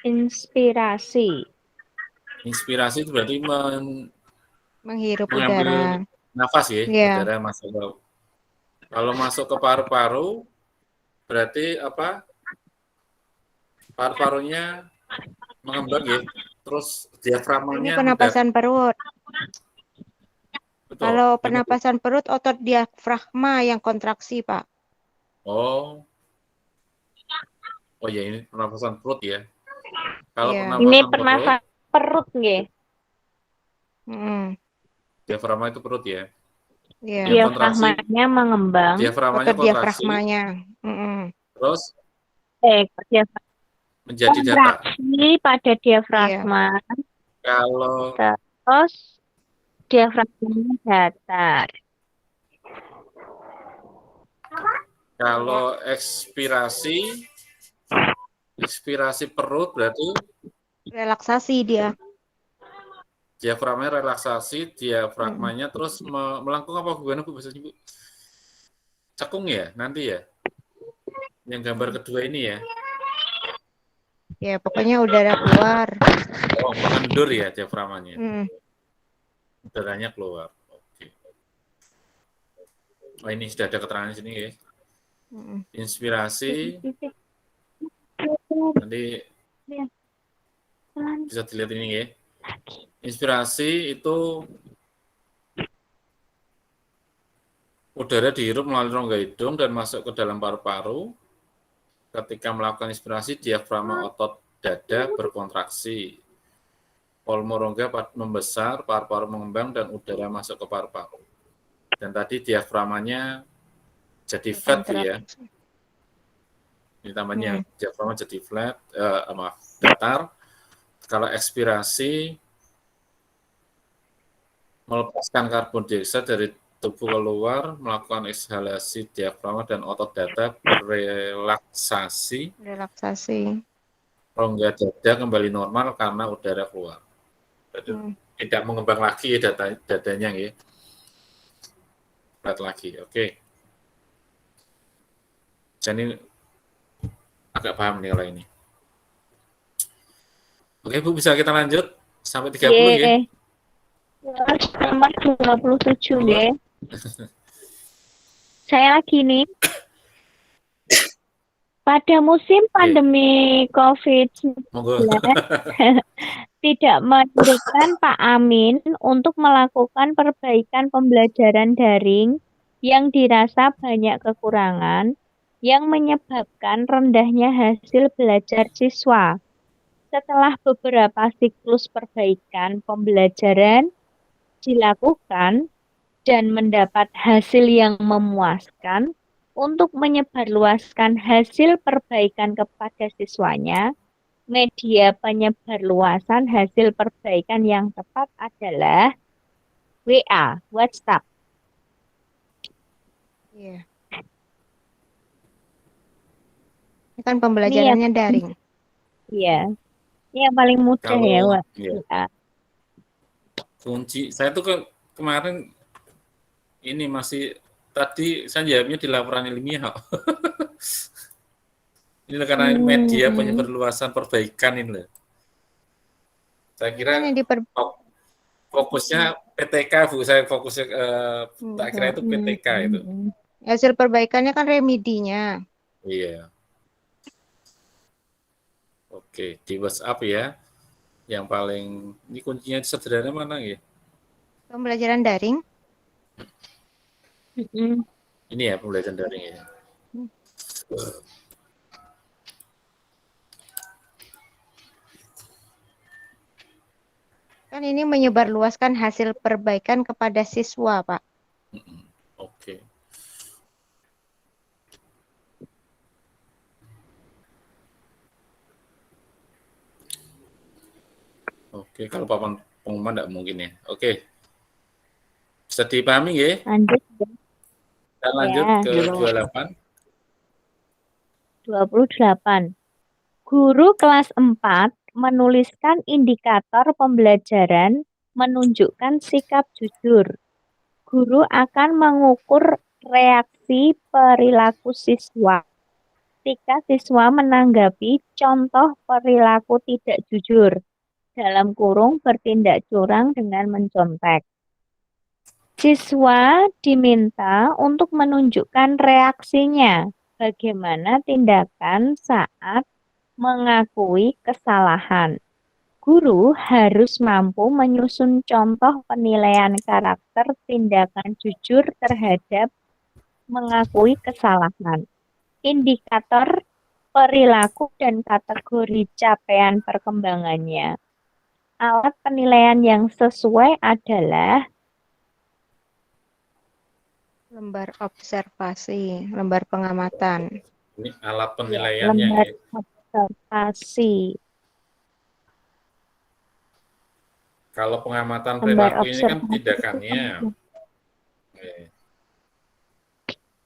Inspirasi. Inspirasi itu berarti menghirup udara. Nafas ya, udara masuk ke. Kalau masuk ke paru-paru, berarti apa? Paru-parunya mengembang ya, terus diafragmanya. Ini penapasan perut. Betul. Kalau penapasan perut, otot diafragma yang kontraksi, Pak. Oh Oh ya, ini pernafasan perut ya. Kalau Iya. Ini pernafasan perut, pernafasan perut nggih. diafragma itu perut ya. Iya. Yang kontraksi, Diafragmanya mengembang. diafragmanya Otot kontraksi, diafragmanya. terus Diafragma menjadi datar. kontraksi pada Iya. diafragma. Kalau Terus diafragmanya datar. kalau ekspirasi perut berarti Relaksasi dia. diafragmanya relaksasi, diafragmanya terus melengkung apa hubungannya Bu biasanya Bu? Cekung ya nanti ya? Yang gambar kedua ini ya? Ya, pokoknya udara keluar. Oh, mengendur ya diafragmanya. Udaranya keluar. Oke. Oh, ini sudah ada keterangan di sini ya. Inspirasi. Nanti bisa dilihat ini ya. Inspirasi itu udara dihirup melalui rongga hidung dan masuk ke dalam paru-paru. Ketika melakukan inspirasi, diafragma otot dada berkontraksi. Polmo rongga membesar, paru-paru mengembang, dan udara masuk ke paru-paru. Dan tadi diafragmanya jadi flat ya. Ini tambahnya diafragma jadi flat, datar. Kalau ekspirasi, melepaskan karbon dioksida dari tubuh keluar, melakukan ekshalasi diafragma dan otot dada berelaksasi. Rongga dada kembali normal karena udara keluar. Tidak mengembang lagi ya dadanya ya. Flat lagi, oke. Jadi agak paham nih kalau ini. Oke Bu, bisa kita lanjut sampai 30 ya? Nomor 27 ya. Saya lagi nih. Pada musim pandemi COVID-19 tidak menyurutkan Pak Amin untuk melakukan perbaikan pembelajaran daring yang dirasa banyak kekurangan yang menyebabkan rendahnya hasil belajar siswa. Setelah beberapa siklus perbaikan pembelajaran dilakukan dan mendapat hasil yang memuaskan, untuk menyebarluaskan hasil perbaikan kepada siswanya, media penyebarluasan hasil perbaikan yang tepat adalah WA, WhatsApp. Iya. Ini kan pembelajarannya daring. Iya. Ini yang paling mudah ya, Wak. Iya. Kunci, saya tuh kemarin ini masih, tadi saya jawabnya di laporan ilmiah. Ini karena media penyebarluasan perbaikan ini loh. Saya kira fokusnya PTK Bu, saya fokusnya tak kira itu PTK itu. Hasil perbaikannya kan remedinya. Iya. Oke, di WhatsApp ya. Yang paling, ini kuncinya sederhana mana ya? Pembelajaran daring. Ini ya pembelajaran daring ya. Kan ini menyebarluaskan hasil perbaikan kepada siswa, Pak. Oke. Oke, kalau papan pengumuman tidak mungkin ya. Oke. Bisa dipahami ya? Lanjut. Kita lanjut Ya. ke 28. 28. Guru kelas 4 menuliskan indikator pembelajaran menunjukkan sikap jujur. Guru akan mengukur reaksi perilaku siswa ketika siswa menanggapi contoh perilaku tidak jujur, dalam kurung bertindak curang dengan mencontek. Siswa diminta untuk menunjukkan reaksinya, bagaimana tindakan saat mengakui kesalahan. Guru harus mampu menyusun contoh penilaian karakter tindakan jujur terhadap mengakui kesalahan. Indikator perilaku dan kategori capaian perkembangannya. Alat penilaian yang sesuai adalah Lembar observasi, lembar pengamatan. Ini alat ya, penilaiannya lembar ya. observasi, Kalau pengamatan lembar perilaku ini kan observasi. tindakannya. Oke.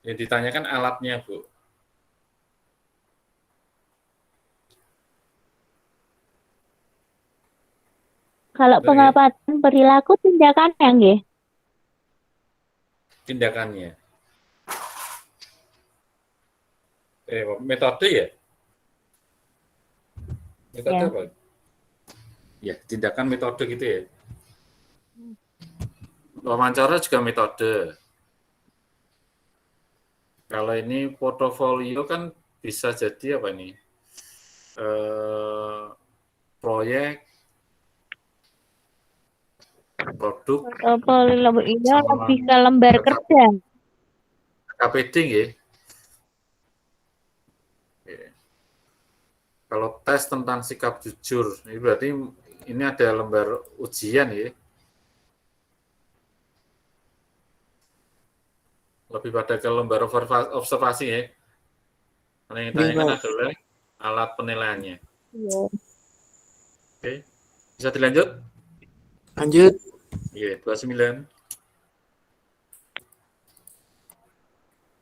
Yang ditanyakan alatnya, Bu. Kalau Bener ya? pengamatan perilaku tindakannya nggih. Tindakannya. Metode ya? Metode Ya. apa? Ya, tindakan metode gitu ya. Wawancara juga metode. Kalau ini portofolio kan bisa jadi apa ini? Proyek, produk, Portofolio ini sama lebih ke lembar kerja. KPD ya. Kalau tes tentang sikap jujur, ini berarti ini ada lembar ujian ya. Lebih pada ke lembar observasi ya. Karena yang ditanyakan adalah alat penilaiannya. Iya. Oke, bisa dilanjut? Lanjut. Iya, 29.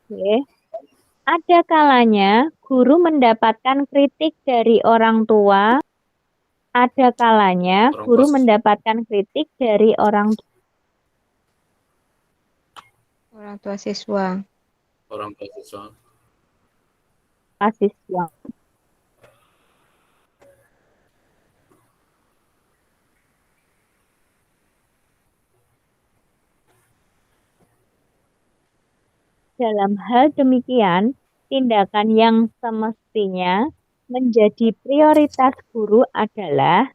Oke. Ada kalanya guru mendapatkan kritik dari orang tua. Ada kalanya guru mendapatkan kritik dari orang tua siswa. Orang tua siswa. Siswa. Dalam hal demikian, tindakan yang semestinya menjadi prioritas guru adalah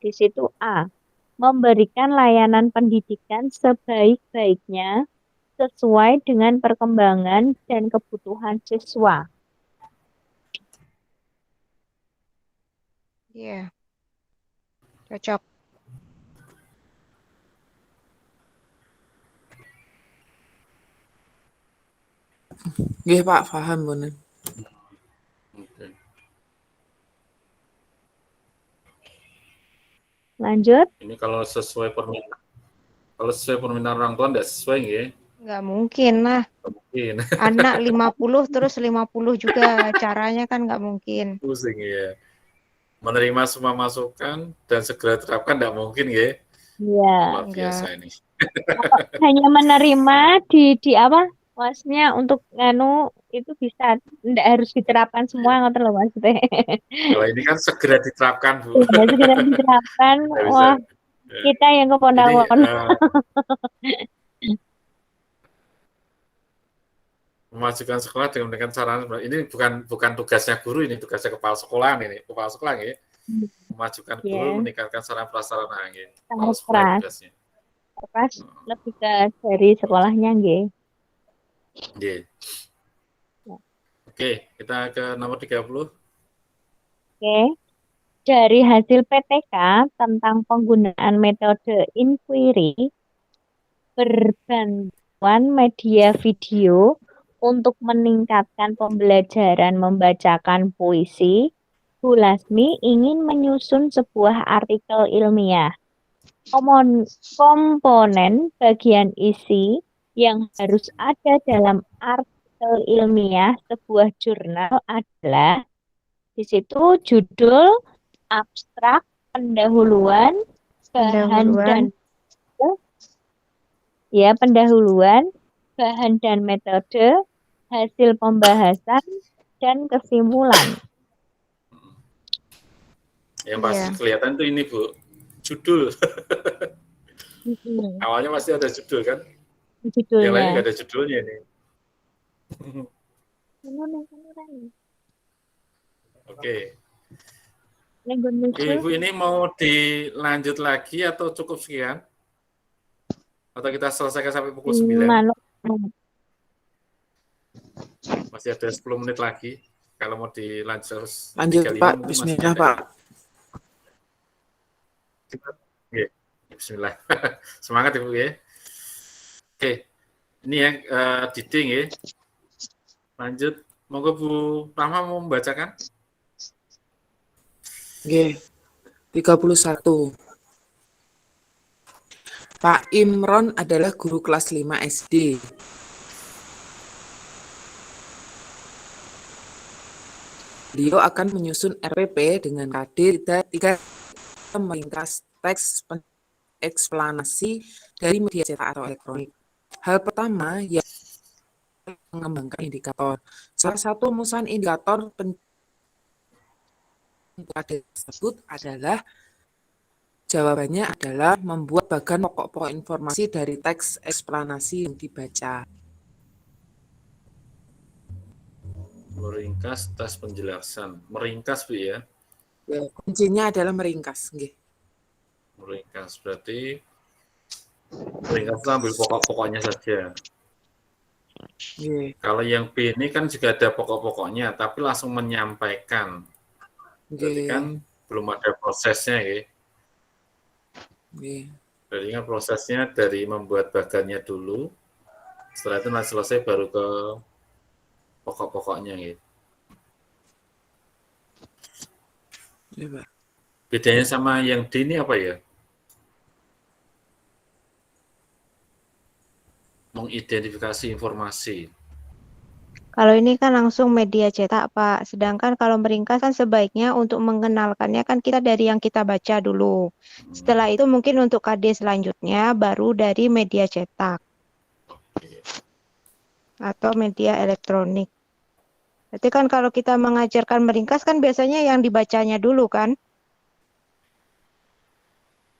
di situ A. Memberikan layanan pendidikan sebaik-baiknya sesuai dengan perkembangan dan kebutuhan siswa. Iya. Cocok. Nggih, Pak, paham bener. Oke. Lanjut. Ini kalau sesuai permintaan. Kalau sesuai permintaan orang tua enggak sesuai nggih? Nggak mungkin lah. Mungkin. Anak 50 terus 50 juga caranya kan nggak mungkin. Pusing ya. Menerima semua masukan dan segera terapkan enggak mungkin ya. Iya. Luar biasa ini. Hanya menerima di apa? Maksudnya untuk nganu itu bisa enggak harus diterapkan semua ngoten lho maksudnya. Kalau ini kan segera diterapkan, Bu. Ya, segera diterapkan. Wah, kita yang kepondak-pondak. Memajukan sekolah dengan sarana ini bukan tugasnya guru, ini tugasnya kepala sekolah ini, kepala sekolah ya. Memajukan guru, meningkatkan sarana prasarana ya. Kepala sekolah tugasnya. Keras lebih ke dari sekolahnya nggih. Nggih. Oke, kita ke nomor 30. Oke. Dari hasil PTK tentang penggunaan metode inquiry berbantuan media video untuk meningkatkan pembelajaran membacakan puisi, Bu Lasmi ingin menyusun sebuah artikel ilmiah. Komponen bagian isi yang harus ada dalam artikel ilmiah sebuah jurnal adalah di situ judul, abstrak, pendahuluan, bahan dan pendahuluan, bahan dan metode, hasil pembahasan dan kesimpulan. Yang pasti kelihatan tuh ini, Bu, judul. Awalnya pasti ada judul kan? Judulnya. Yang lain nggak ada judulnya ini. Oke. Oke, Ibu, ini mau dilanjut lagi atau cukup sekian? Atau kita selesaikan sampai pukul 9? Masih ada 10 menit lagi. Kalau mau dilanjut Lanjut 35 Pak, mungkin masih bismillah ada. Pak. Oke, bismillah. Semangat Ibu ya. Oke, ini ya Diding ya. Lanjut, monggo Bu Rahma mau membacakan. Oke, 31. Pak Imron adalah guru kelas 5 SD. Beliau akan menyusun RPP dengan KD 3 meringkas teks eksplanasi dari media cetak atau elektronik. Hal pertama yang mengembangkan indikator. Salah satu rumusan indikator KD tersebut adalah jawabannya adalah membuat bagan pokok-pokok informasi dari teks eksplanasi yang dibaca. Meringkas tes penjelasan. Meringkas Bu ya. Ya, kuncinya adalah meringkas. Nggih. Meringkas berarti meringkas itu ambil pokok-pokoknya saja. Nggih. Kalau yang B ini kan juga ada pokok-pokoknya, tapi langsung menyampaikan. Berarti kan belum ada prosesnya ya. Berarti kan prosesnya dari membuat bagannya dulu, setelah itu nanti selesai baru ke pokok-pokoknya gitu. Ya, Pak. Bedanya sama yang D ini apa ya? Mengidentifikasi informasi. Kalau ini kan langsung media cetak, Pak. Sedangkan kalau meringkas kan sebaiknya untuk mengenalkannya kan kita dari yang kita baca dulu. Setelah itu mungkin untuk KD selanjutnya baru dari media cetak atau media elektronik. Berarti kan kalau kita mengajarkan meringkas kan biasanya yang dibacanya dulu kan?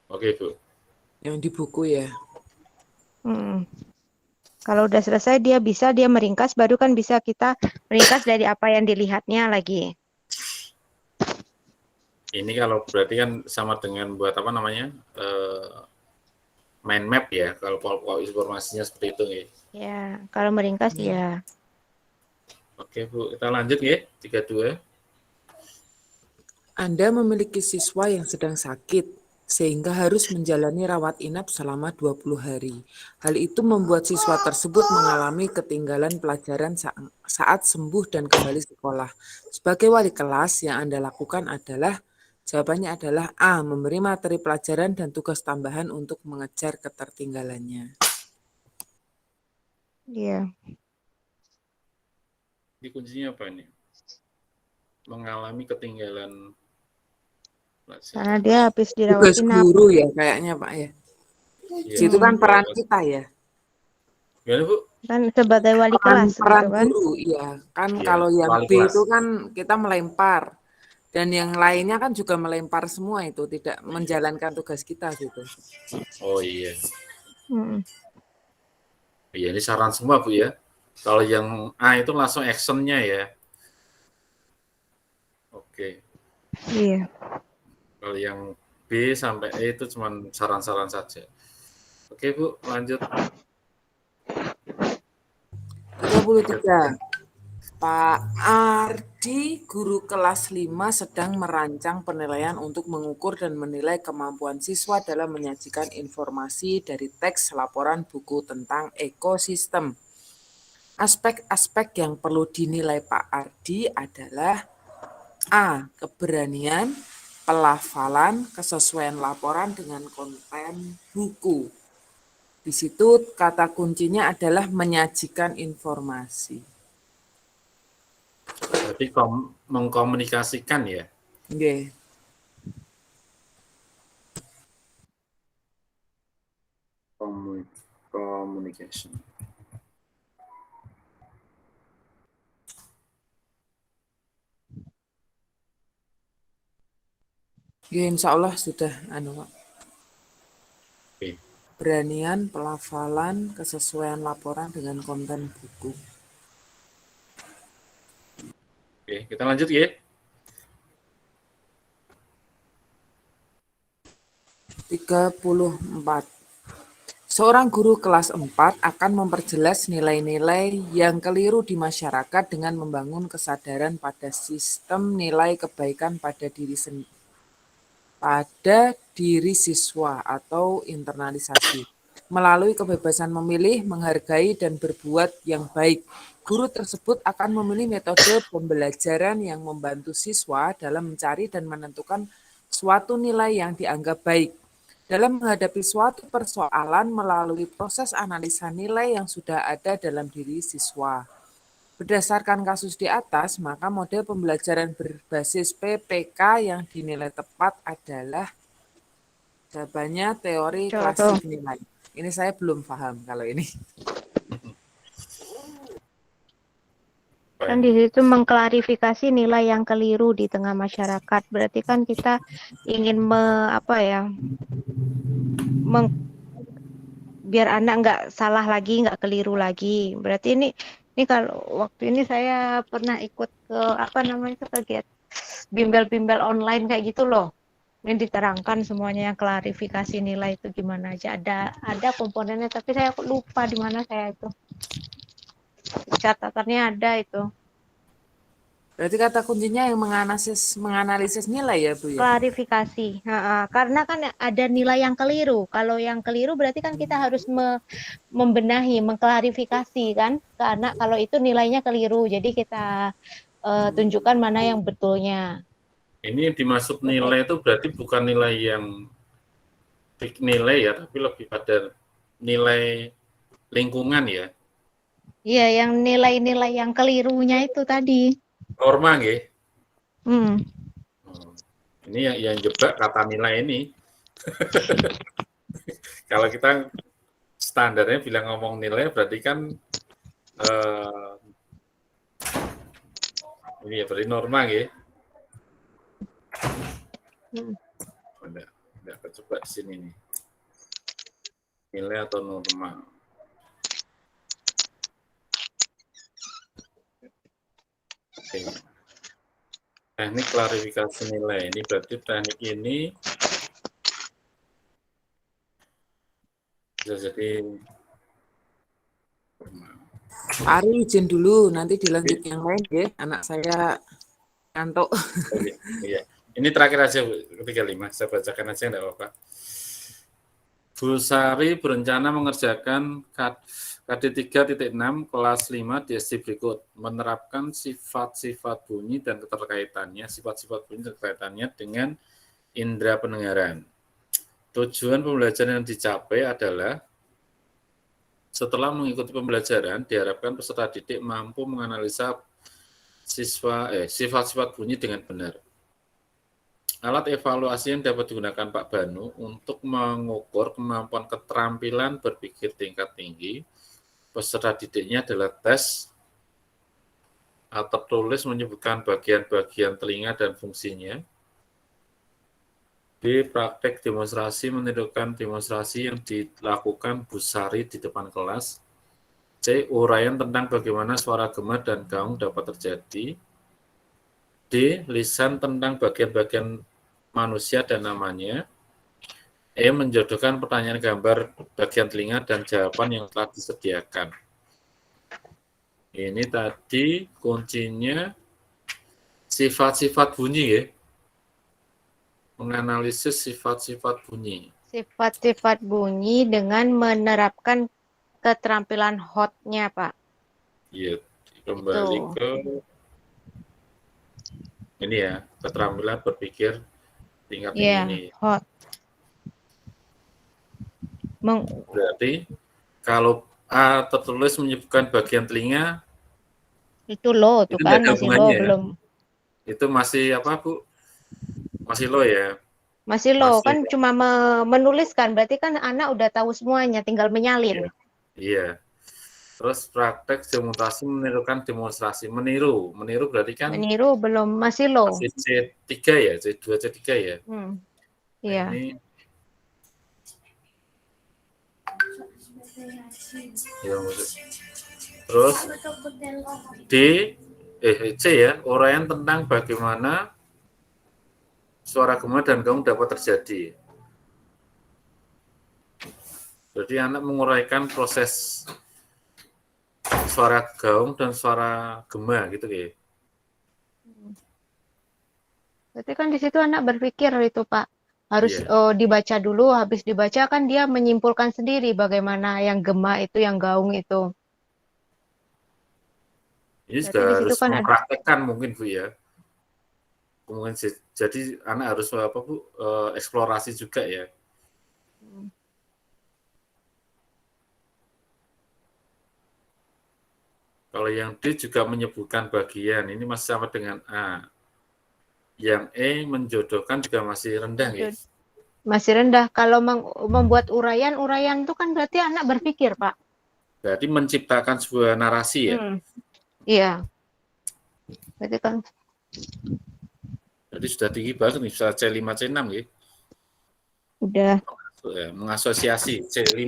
Oke, Bu. Yang di buku ya. Kalau udah selesai dia meringkas, baru kan bisa kita meringkas dari apa yang dilihatnya lagi. Ini kalau berarti kan sama dengan buat apa namanya mind map ya, kalau pokok informasinya seperti itu ya. Ya, kalau meringkas ya. Oke Bu, kita lanjut ya, 32. Anda memiliki siswa yang sedang sakit, sehingga harus menjalani rawat inap selama 20 hari. Hal itu membuat siswa tersebut mengalami ketinggalan pelajaran saat sembuh dan kembali sekolah. Sebagai wali kelas, yang Anda lakukan adalah, jawabannya adalah A. Memberi materi pelajaran dan tugas tambahan untuk mengejar ketertinggalannya. Iya. Ini kuncinya apa ini? Mengalami ketinggalan pelajaran. Karena dia habis dirawat Tugas inap. guru ya kayaknya Pak ya. Itu kan peran kita ya. Gimana Bu? Kan sebagai wali kelas Peran gitu kan. guru, iya. Kan Iya, kalau yang wali B kelas. itu kan kita melempar. Dan yang lainnya kan juga melempar semua itu, tidak menjalankan tugas kita gitu. Oh iya. Mm-mm. Iya, ini saran semua Bu ya. Kalau yang A itu langsung action-nya ya. Oke. Iya. Kalau yang B sampai E itu cuma saran-saran saja. Oke Bu, lanjut. 33. Pak Ardi, guru kelas 5 sedang merancang penilaian untuk mengukur dan menilai kemampuan siswa dalam menyajikan informasi dari teks laporan buku tentang ekosistem. Aspek-aspek yang perlu dinilai Pak Ardi adalah A. Keberanian, pelafalan, kesesuaian laporan dengan konten buku. Di situ kata kuncinya adalah menyajikan informasi. Berarti mengkomunikasikan ya. Nggih. Communication. Ya, insya Allah sudah Pak. Oke. Beranian, pelafalan, kesesuaian laporan dengan konten buku. Oke, kita lanjut ya. 34. Seorang guru kelas 4 akan memperjelas nilai-nilai yang keliru di masyarakat dengan membangun kesadaran pada sistem nilai kebaikan pada diri siswa atau internalisasi. Melalui kebebasan memilih, menghargai, dan berbuat yang baik, guru tersebut akan memilih metode pembelajaran yang membantu siswa dalam mencari dan menentukan suatu nilai yang dianggap baik. Dalam menghadapi suatu persoalan melalui proses analisa nilai yang sudah ada dalam diri siswa. Berdasarkan kasus di atas, maka model pembelajaran berbasis PPK yang dinilai tepat adalah jawabannya teori klasik nilai. Ini saya belum paham kalau ini. Kan di situ mengklarifikasi nilai yang keliru di tengah masyarakat. Berarti kan kita ingin biar anak nggak salah lagi, nggak keliru lagi. Berarti ini kalau waktu ini saya pernah ikut ke kegiatan bimbel-bimbel online kayak gitu loh. Ini diterangkan semuanya yang klarifikasi nilai itu gimana aja. Ada komponennya, tapi saya lupa di mana saya itu. Catatannya ada itu. Berarti kata kuncinya yang menganalisis nilai ya Bu ya? Klarifikasi. Karena kan ada nilai yang keliru. Kalau yang keliru berarti kan kita harus membenahi, mengklarifikasi kan. Karena kalau itu nilainya keliru, jadi kita tunjukkan mana yang betulnya. Ini dimaksud nilai itu berarti bukan nilai yang nilai ya, tapi lebih pada nilai lingkungan ya. Iya, yang nilai-nilai yang kelirunya itu tadi. Norma nggih. Ini yang jebak kata nilai ini. Kalau kita standarnya bilang ngomong nilai berarti kan ini ya berarti norma nggih. Enggak kejebak di sini nih. Nilai atau norma. Oke. Teknik klarifikasi nilai ini berarti teknik ini bisa jadi Ari izin dulu, nanti dilanjut yang lain ya. Anak saya ngantuk. Iya. Ini terakhir aja Bu, ketiga 5. Saya bacakan aja enggak apa-apa. Bu Sari berencana mengerjakan KD 3.6 kelas 5 di SD berikut, menerapkan sifat-sifat bunyi dan keterkaitannya, dengan indera pendengaran. Tujuan pembelajaran yang dicapai adalah setelah mengikuti pembelajaran, diharapkan peserta didik mampu menganalisa sifat-sifat bunyi dengan benar. Alat evaluasi yang dapat digunakan Pak Banu untuk mengukur kemampuan keterampilan berpikir tingkat tinggi peserta didiknya adalah tes atau tertulis menyebutkan bagian-bagian telinga dan fungsinya. B. Praktek demonstrasi menirukan demonstrasi yang dilakukan Bu Sari di depan kelas. C. Uraian tentang bagaimana suara gema dan gaung dapat terjadi. D. Lisan tentang bagian-bagian manusia dan namanya. E. Menjodohkan pertanyaan gambar bagian telinga dan jawaban yang telah disediakan. Ini tadi kuncinya sifat-sifat bunyi ya. Menganalisis sifat-sifat bunyi. Sifat-sifat bunyi dengan menerapkan keterampilan hot-nya, Pak. Iya, kembali ke ini ya, keterampilan berpikir tingkat tinggi ini. Hot. Berarti kalau A tertulis menyebutkan bagian telinga, itu lo, tuh kan masih lo ya? belum. Itu masih apa Bu? Masih lo ya? Masih lo, kan cuma menuliskan, berarti kan anak udah tahu semuanya, tinggal menyalin. Iya. Terus praktek demonstrasi menirukan demonstrasi. Meniru berarti kan? Meniru belum, masih lo. Masih C3 ya, C2, C3 ya? Iya. Ini ya, terus C ya, uraian tentang bagaimana suara gema dan gaung dapat terjadi. Jadi anak menguraikan proses suara gaung dan suara gema gitu ya. Berarti kan di situ anak berpikir itu Pak, harus Iya. dibaca dulu, habis dibaca kan dia menyimpulkan sendiri bagaimana yang gema itu, yang gaung itu. Ini Berarti juga di situ harus kan ada. mempraktekkan mungkin Bu ya. Mungkin jadi anak harus apa Bu, eksplorasi juga ya. Kalau yang D juga menyebutkan bagian, ini masih sama dengan A. Yang E menjodohkan juga masih rendah ya. Masih rendah. Kalau membuat uraian itu kan berarti anak berpikir, Pak. Berarti menciptakan sebuah narasi ya. Iya. Berarti kan. Jadi sudah tinggi banget nih, bisa C5, C6 ya. Udah. Mengasosiasi C5.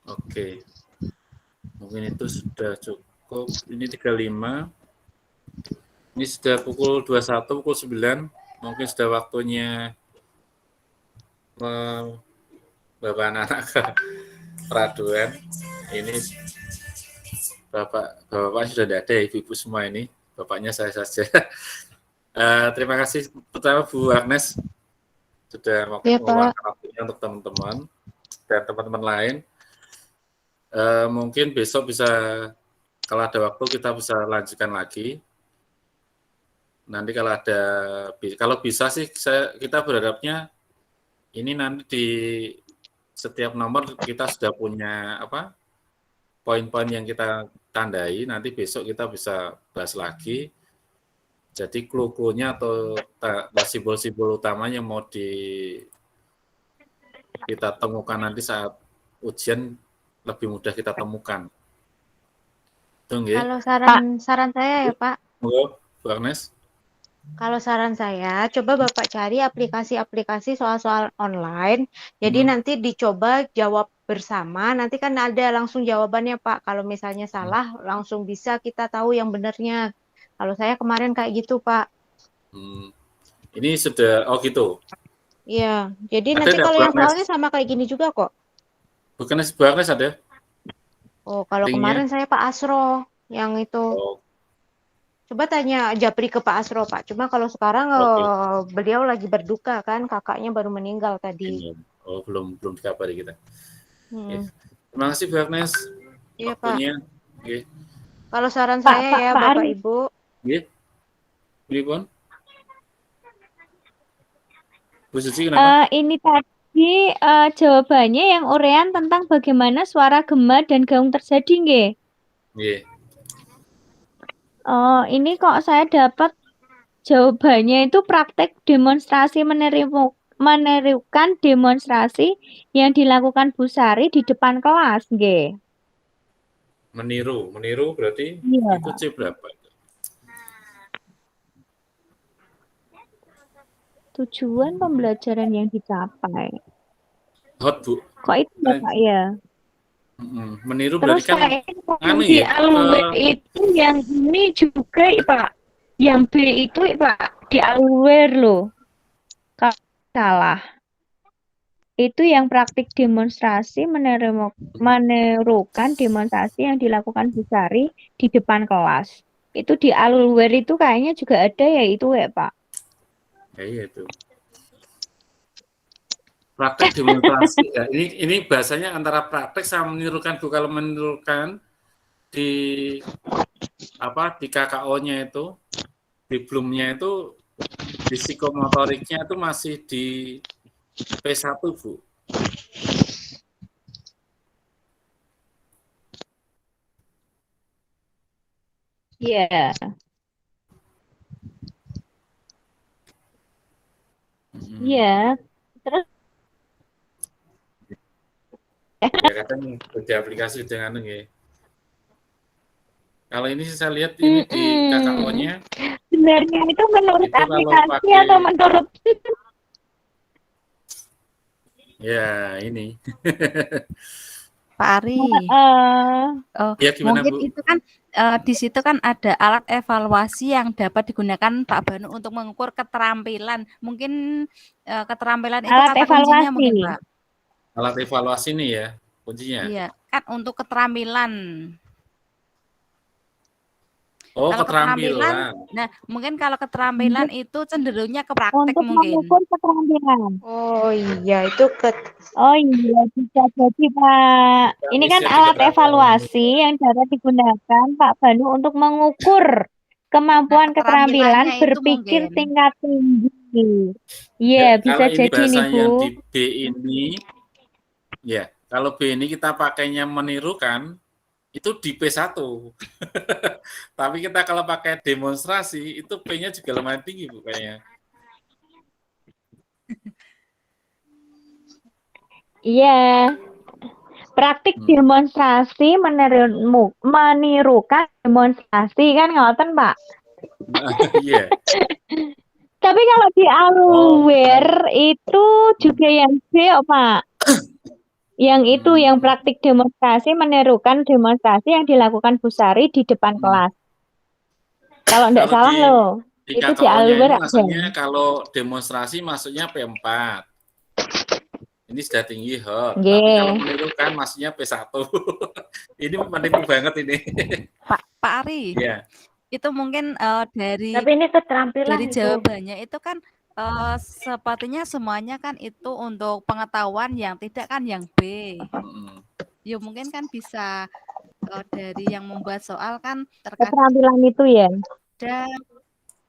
Oke. Mungkin itu sudah cukup. Ini 35. Ini sudah pukul 21, pukul 9. Mungkin sudah waktunya Bapak anak ke peraduan. Ini Bapak sudah tidak ada, Ibu semua ini. Bapaknya saya saja. Terima kasih pertama Bu Agnes sudah meluangkan waktunya untuk teman-teman dan teman-teman lain. Mungkin besok bisa, kalau ada waktu kita bisa lanjutkan lagi. Nanti kalau bisa sih kita berharapnya ini nanti di setiap nomor kita sudah punya poin-poin yang kita tandai. Nanti besok kita bisa bahas lagi. Jadi clue-cluenya atau simbol-simbol utamanya mau kita temukan nanti saat ujian lebih mudah kita temukan. Kalau saran saya ya Pak. Bu Agnes. Kalau saran saya, coba Bapak cari aplikasi-aplikasi soal-soal online. Jadi nanti dicoba jawab bersama. Nanti kan ada langsung jawabannya Pak. Kalau misalnya salah, langsung bisa kita tahu yang benarnya. Kalau saya kemarin kayak gitu Pak. Ini sudah, gitu. Iya. Jadi nanti kalau yang soalnya sama kayak gini juga kok. Bukan Bu Agnes ada? Oh, kalau kemarin saya Pak Asro yang itu. Coba tanya Japri ke Pak Asro, Pak. Cuma kalau sekarang beliau lagi berduka kan, kakaknya baru meninggal tadi. Oh, belum dikabari kita. Terima kasih Bu Agnes. Iya, waktunya. Pak. Kalau saran saya ya Bapak Ibu. Iya. Pripun? Bu Suci kenapa? Ini tadi jawabannya yang urean tentang bagaimana suara gema dan gaung terjadi, nggih? Nggih. Ini kok saya dapat jawabannya itu praktek demonstrasi menirukan demonstrasi yang dilakukan Bu Sari di depan kelas, nggih. Meniru berarti itu C berapa? Tujuan pembelajaran yang dicapai. Hot Bu. Kok itu Bapak ya? Meniru terus berarti kan di alur itu yang ini juga Pak. Yang B itu Pak di alur loh. Kalau salah. Itu yang praktik demonstrasi menirukan demonstrasi yang dilakukan Bu Sari di depan kelas. Itu di alur itu kayaknya juga ada ya itu ya Pak. Iya itu. Praktek demonstrasi ya. Ini bahasanya antara praktek sama menirukan Bu. Kalau menirukan di KKO-nya itu, di Bloom-nya itu, di psikomotoriknya itu masih di P1 Bu. Iya. Iya. Terus ya kadang di aplikasi dengan ya. Kalau ini saya lihat ini di KKO-nya. Sebenarnya itu menurut aplikasi atau menurut ya ini. Pak Ari. Oh, Ya, gimana, mungkin Bu? itu kan di situ kan ada alat evaluasi yang dapat digunakan Pak Banu untuk mengukur keterampilan. Mungkin keterampilan itu Alat kata kuncinya mungkin, evaluasi. Pak. Alat evaluasi ini ya kuncinya. Iya, kan untuk keterampilan. Oh, Kalau keterampilan. nah mungkin kalau keterampilan itu cenderungnya ke praktek Untuk mungkin. mengukur keterampilan. Oh iya, itu Oh iya, bisa jadi Pak. Ini kan Bisa alat diketerapkan. evaluasi yang dapat digunakan Pak Banu untuk mengukur kemampuan keterampilan keterampilannya itu berpikir mungkin. tingkat tinggi. Ya, Iya, bisa kalau ini jadi bahasa nih yang Bu. di B ini, ya, kalau B ini kita pakainya menirukan, itu di P1. Tapi kita kalau pakai demonstrasi, itu P-nya juga lumayan tinggi, Bu, kayaknya. Iya. Praktik demonstrasi menirukan demonstrasi kan ngoten Pak. Iya. Tapi kalau di Aluware itu juga yang B Pak. Yang itu yang praktik demonstrasi menirukan demonstrasi yang dilakukan Bu Sari di depan kelas. Kalau enggak Kalau salah loh. Di Itu di KKO-nya ini Aluware maksudnya ada. kalau demonstrasi maksudnya P4. Ini sudah tinggi, Tapi Nggih. kalau menirukan maksudnya P1. Ini menipu banget ini. Pak Ari. Iya. Itu mungkin dari Tapi ini keterampilan dari itu. jawabannya itu kan sepertinya semuanya kan itu untuk pengetahuan yang tidak kan yang B. Ya mungkin kan bisa dari yang membuat soal kan terkadang Keterampilan itu ya.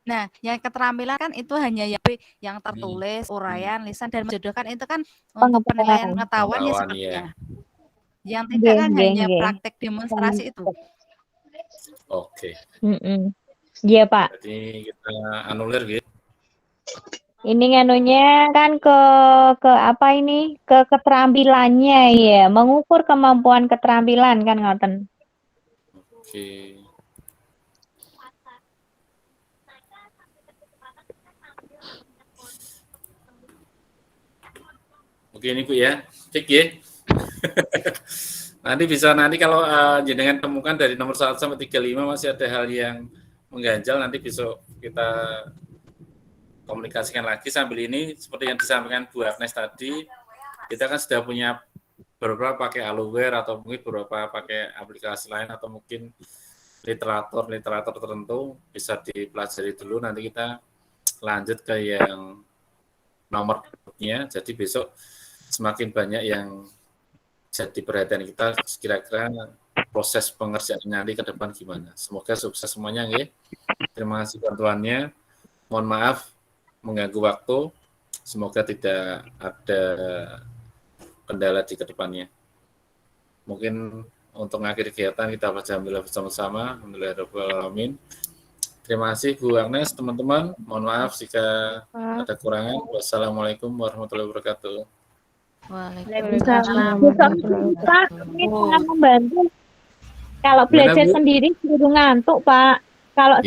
Nah, yang keterampilan kan itu hanya yang B, yang tertulis, uraian, lisan dan menjodohkan itu kan untuk penilaian pengetahuan ya sepertinya. Yang tidak kan hanya praktek demonstrasi itu. Oke. Iya Pak. Jadi kita anulir gitu. Ini nganunya kan ke apa ini? Ke keterampilannya ya, mengukur kemampuan keterampilan kan ngoten. Oke. Oke ini Bu ya, cek ya. Nanti kalau jenengan temukan dari nomor 1 sampai 35 masih ada hal yang mengganjal, nanti besok kita komunikasikan lagi. Sambil ini seperti yang disampaikan Bu Agnes tadi, kita kan sudah punya beberapa pakai Aluware atau mungkin beberapa pakai aplikasi lain atau mungkin literatur tertentu bisa dipelajari dulu. Nanti kita lanjut ke yang nomor berikutnya. Jadi besok semakin banyak yang jadi perhatian kita, kira-kira proses pengerjaannya nanti ke depan gimana. Semoga sukses semuanya ya. Terima kasih bantuannya. Mohon maaf mengganggu waktu. Semoga tidak ada kendala di kedepannya. Mungkin untuk mengakhiri kegiatan kita baca alhamdulillah bersama-sama. Alhamdulillahirrahmanirrahim. Terima kasih Bu Agnes, teman-teman. Mohon maaf jika ada kurangan. Wassalamualaikum warahmatullahi wabarakatuh. Waalaikumsalam. Pak, ini sangat membantu. Kalau belajar sendiri suruh ngantuk, Pak. Kalau